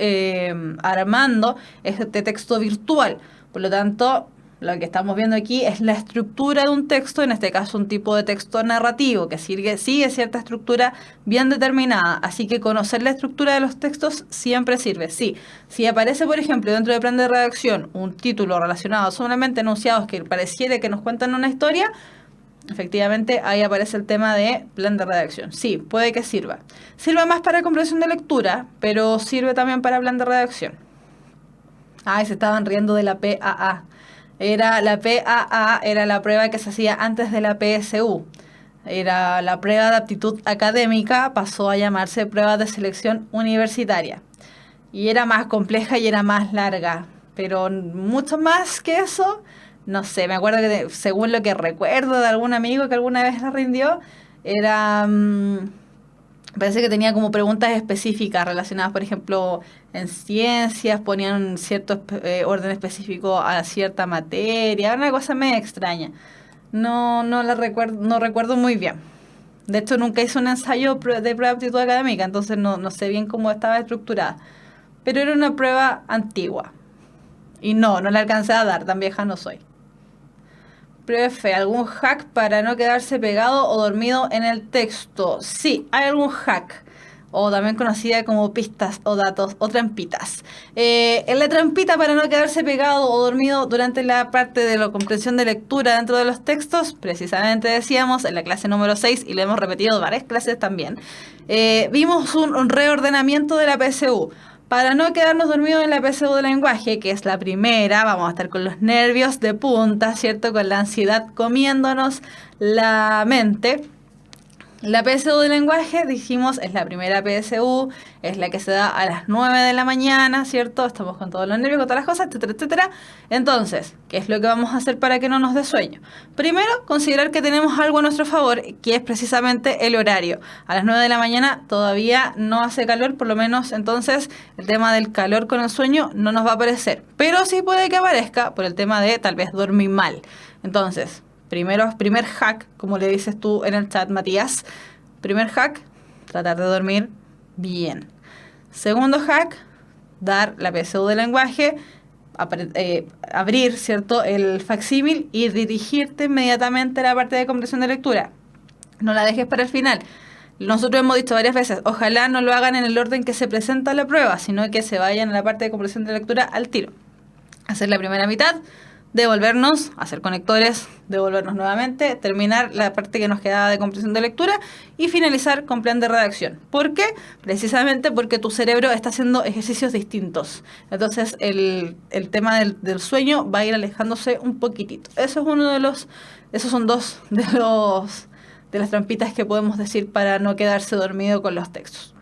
B: armando es este texto virtual. Por lo tanto, lo que estamos viendo aquí es la estructura de un texto, en este caso un tipo de texto narrativo, que sigue cierta estructura bien determinada. Así que conocer la estructura de los textos siempre sirve. Sí, si aparece, por ejemplo, dentro del plan de redacción un título relacionado solamente a enunciados que pareciera que nos cuentan una historia, efectivamente ahí aparece el tema de plan de redacción. Sí, puede que sirva. Sirve más para comprensión de lectura, pero sirve también para plan de redacción. Ay, se estaban riendo de la PAA. La PAA era la prueba que se hacía antes de la PSU. Era la prueba de aptitud académica, pasó a llamarse prueba de selección universitaria. Y era más compleja y era más larga. Pero mucho más que eso, no sé, me acuerdo que según lo que recuerdo de algún amigo que alguna vez la rindió, era... parece que tenía como preguntas específicas relacionadas, por ejemplo, en ciencias, ponían cierto orden específico a cierta materia, una cosa medio extraña. No recuerdo muy bien. De hecho, nunca hice un ensayo de prueba de aptitud académica, entonces no sé bien cómo estaba estructurada. Pero era una prueba antigua. Y no la alcancé a dar, tan vieja no soy. Profe, ¿algún hack para no quedarse pegado o dormido en el texto? Sí, hay algún hack, o también conocida como pistas o datos o trampitas. En la trampita para no quedarse pegado o dormido durante la parte de la comprensión de lectura dentro de los textos, precisamente decíamos en la clase número 6, y lo hemos repetido varias clases también, vimos un reordenamiento de la PSU. Para no quedarnos dormidos en la PSU de lenguaje, que es la primera, vamos a estar con los nervios de punta, ¿cierto? Con la ansiedad comiéndonos la mente. La PSU de lenguaje, dijimos, es la primera PSU, es la que se da a las 9 de la mañana, ¿cierto? Estamos con todos los nervios, con todas las cosas, etcétera, etcétera. Entonces, ¿qué es lo que vamos a hacer para que no nos dé sueño? Primero, considerar que tenemos algo a nuestro favor, que es precisamente el horario. A las 9 de la mañana todavía no hace calor, por lo menos entonces el tema del calor con el sueño no nos va a aparecer. Pero sí puede que aparezca por el tema de tal vez dormir mal. Entonces, primer hack, como le dices tú en el chat, Matías. Primer hack, tratar de dormir bien. Segundo hack, dar la PSU de lenguaje, abrir, ¿cierto?, el facsímil y dirigirte inmediatamente a la parte de comprensión de lectura. No la dejes para el final. Nosotros hemos dicho varias veces, ojalá no lo hagan en el orden que se presenta la prueba, sino que se vayan a la parte de comprensión de lectura al tiro. Hacer la primera mitad, devolvernos, hacer conectores, devolvernos nuevamente, terminar la parte que nos quedaba de comprensión de lectura y finalizar con plan de redacción. ¿Por qué? Precisamente porque tu cerebro está haciendo ejercicios distintos. Entonces el tema del sueño va a ir alejándose un poquitito. Eso es esos son dos de las trampitas que podemos decir para no quedarse dormido con los textos.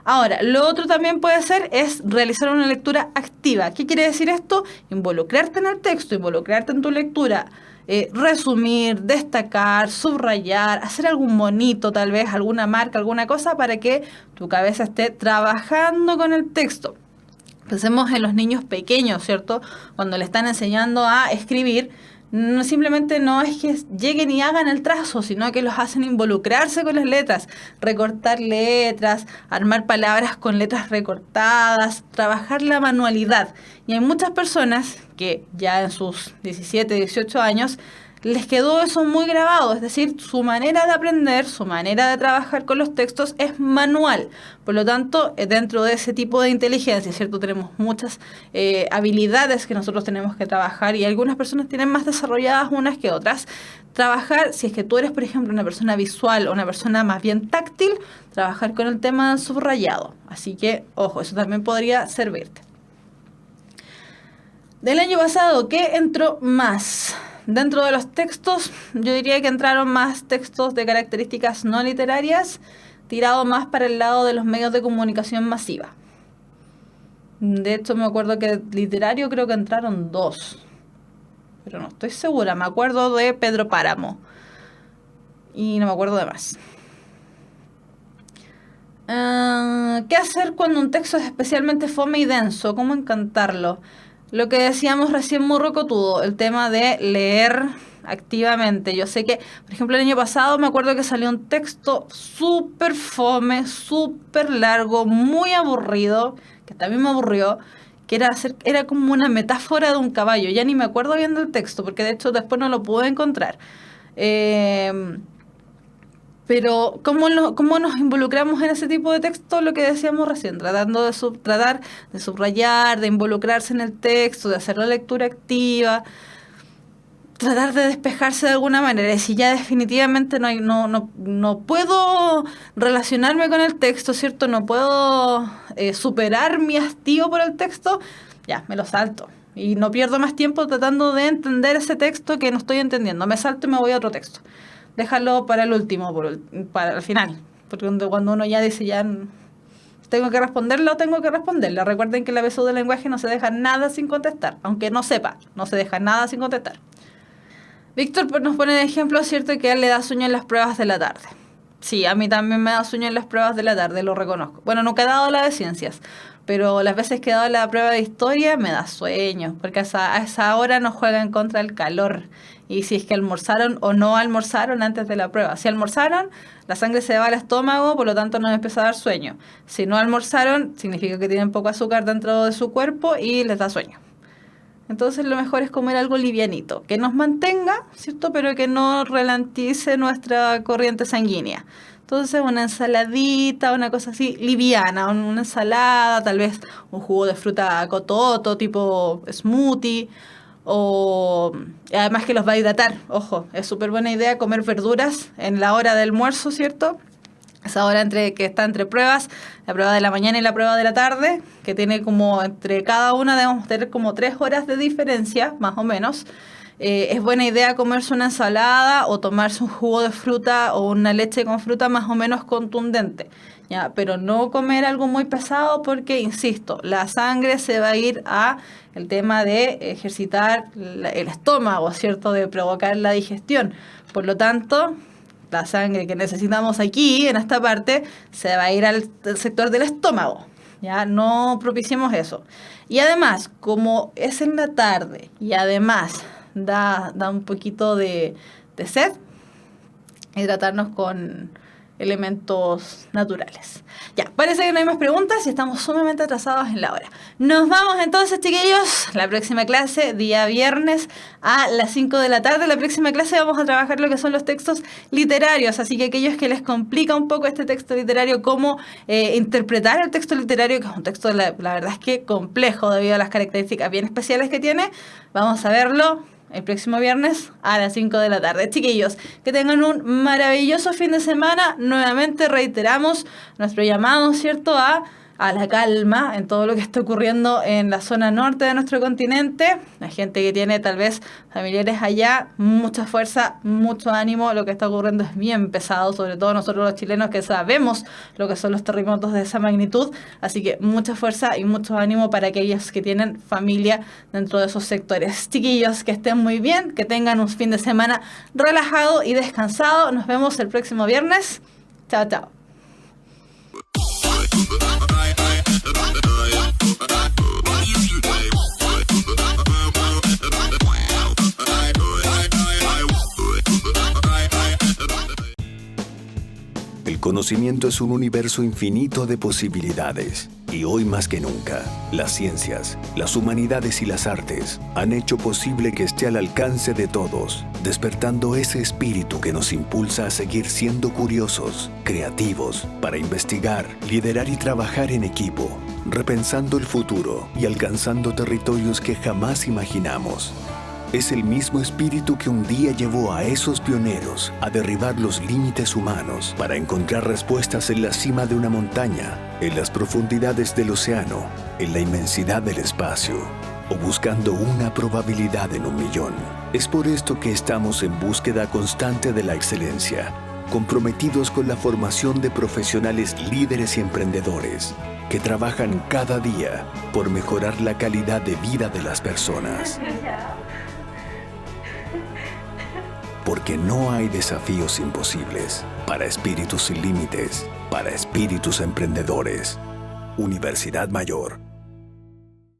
B: Ahora, lo otro también puede ser es realizar una lectura activa. ¿Qué quiere decir esto? Involucrarte en el texto, involucrarte en tu lectura, resumir, destacar, subrayar, hacer algún monito tal vez, alguna marca, alguna cosa para que tu cabeza esté trabajando con el texto. Pensemos en los niños pequeños, ¿cierto? Cuando le están enseñando a escribir, simplemente no es que lleguen y hagan el trazo, sino que los hacen involucrarse con las letras, recortar letras, armar palabras con letras recortadas, trabajar la manualidad. Y hay muchas personas que ya en sus 17, 18 años les quedó eso muy grabado, es decir, su manera de aprender, su manera de trabajar con los textos es manual. Por lo tanto, dentro de ese tipo de inteligencia, ¿cierto? Tenemos muchas habilidades que nosotros tenemos que trabajar y algunas personas tienen más desarrolladas unas que otras. Trabajar, si es que tú eres, por ejemplo, una persona visual o una persona más bien táctil, trabajar con el tema del subrayado. Así que, ojo, eso también podría servirte. Del año pasado, ¿qué entró más? Dentro de los textos, yo diría que entraron más textos de características no literarias, tirado más para el lado de los medios de comunicación masiva. De hecho, me acuerdo que literario creo que entraron 2, pero no estoy segura. Me acuerdo de Pedro Páramo y no me acuerdo de más. ¿Qué hacer cuando un texto es especialmente fome y denso? ¿Cómo encantarlo? Lo que decíamos recién muy rocotudo, el tema de leer activamente. Yo sé que, por ejemplo, el año pasado me acuerdo que salió un texto súper fome, súper largo, muy aburrido, que también me aburrió, que era como una metáfora de un caballo. Ya ni me acuerdo bien del texto, porque de hecho después no lo pude encontrar. Pero ¿cómo nos involucramos en ese tipo de texto? Lo que decíamos recién, tratando de tratar de subrayar, de involucrarse en el texto, de hacer la lectura activa, tratar de despejarse de alguna manera. Y si ya definitivamente no puedo relacionarme con el texto, ¿cierto? No puedo superar mi hastío por el texto, ya, me lo salto. Y no pierdo más tiempo tratando de entender ese texto que no estoy entendiendo. Me salto y me voy a otro texto. Déjalo para el último, para el final. Porque cuando uno ya dice, ya tengo que responderla. Recuerden que la BSU del lenguaje no se deja nada sin contestar. Aunque no sepa, no se deja nada sin contestar. Víctor nos pone de ejemplo, ¿cierto?, que a él le da sueño en las pruebas de la tarde. Sí, a mí también me da sueño en las pruebas de la tarde, lo reconozco. Bueno, nunca he dado la de ciencias, pero las veces que he dado la prueba de historia me da sueño, porque a esa hora nos juegan contra el calor. Y si es que almorzaron o no almorzaron antes de la prueba. Si almorzaron, la sangre se va al estómago, por lo tanto nos empieza a dar sueño. Si no almorzaron, significa que tienen poco azúcar dentro de su cuerpo y les da sueño. Entonces lo mejor es comer algo livianito, que nos mantenga, ¿cierto?, pero que no ralentice nuestra corriente sanguínea. Entonces una ensaladita, una cosa así liviana, una ensalada, tal vez un jugo de fruta cototo, tipo smoothie, o además que los va a hidratar. Ojo, es súper buena idea comer verduras en la hora del almuerzo, ¿cierto? Esa hora que está entre pruebas, la prueba de la mañana y la prueba de la tarde, que tiene como entre cada una debemos tener como 3 horas de diferencia, más o menos. Es buena idea comerse una ensalada o tomarse un jugo de fruta o una leche con fruta más o menos contundente, ¿ya? Pero no comer algo muy pesado porque, insisto, la sangre se va a ir a el tema de ejercitar el estómago, ¿cierto?, de provocar la digestión. Por lo tanto, la sangre que necesitamos aquí, en esta parte, se va a ir al sector del estómago. Ya no propiciemos eso. Y además, como es en la tarde y además da un poquito de sed, hidratarnos con elementos naturales. Ya, parece que no hay más preguntas y estamos sumamente atrasados en la hora. Nos vamos entonces, chiquillos. La próxima clase, día viernes a las 5 de la tarde. La próxima clase vamos a trabajar lo que son los textos literarios. Así que aquellos que les complica un poco este texto literario, cómo interpretar el texto literario, que es un texto, la verdad es que complejo debido a las características bien especiales que tiene, vamos a verlo el próximo viernes a las 5 de la tarde. Chiquillos, que tengan un maravilloso fin de semana. Nuevamente reiteramos nuestro llamado, ¿cierto?, a la calma en todo lo que está ocurriendo en la zona norte de nuestro continente. La gente que tiene tal vez familiares allá, mucha fuerza, mucho ánimo. Lo que está ocurriendo es bien pesado, sobre todo nosotros los chilenos que sabemos lo que son los terremotos de esa magnitud. Así que mucha fuerza y mucho ánimo para aquellos que tienen familia dentro de esos sectores. Chiquillos, que estén muy bien, que tengan un fin de semana relajado y descansado. Nos vemos el próximo viernes. Chao, chao.
A: El conocimiento es un universo infinito de posibilidades. Y hoy más que nunca, las ciencias, las humanidades y las artes han hecho posible que esté al alcance de todos, despertando ese espíritu que nos impulsa a seguir siendo curiosos, creativos, para investigar, liderar y trabajar en equipo, repensando el futuro y alcanzando territorios que jamás imaginamos. Es el mismo espíritu que un día llevó a esos pioneros a derribar los límites humanos para encontrar respuestas en la cima de una montaña, en las profundidades del océano, en la inmensidad del espacio. o buscando una probabilidad en 1.000.000. Es por esto que estamos en búsqueda constante de la excelencia, comprometidos con la formación de profesionales líderes y emprendedores que trabajan cada día por mejorar la calidad de vida de las personas. Porque no hay desafíos imposibles para espíritus sin límites, para espíritus emprendedores. Universidad Mayor.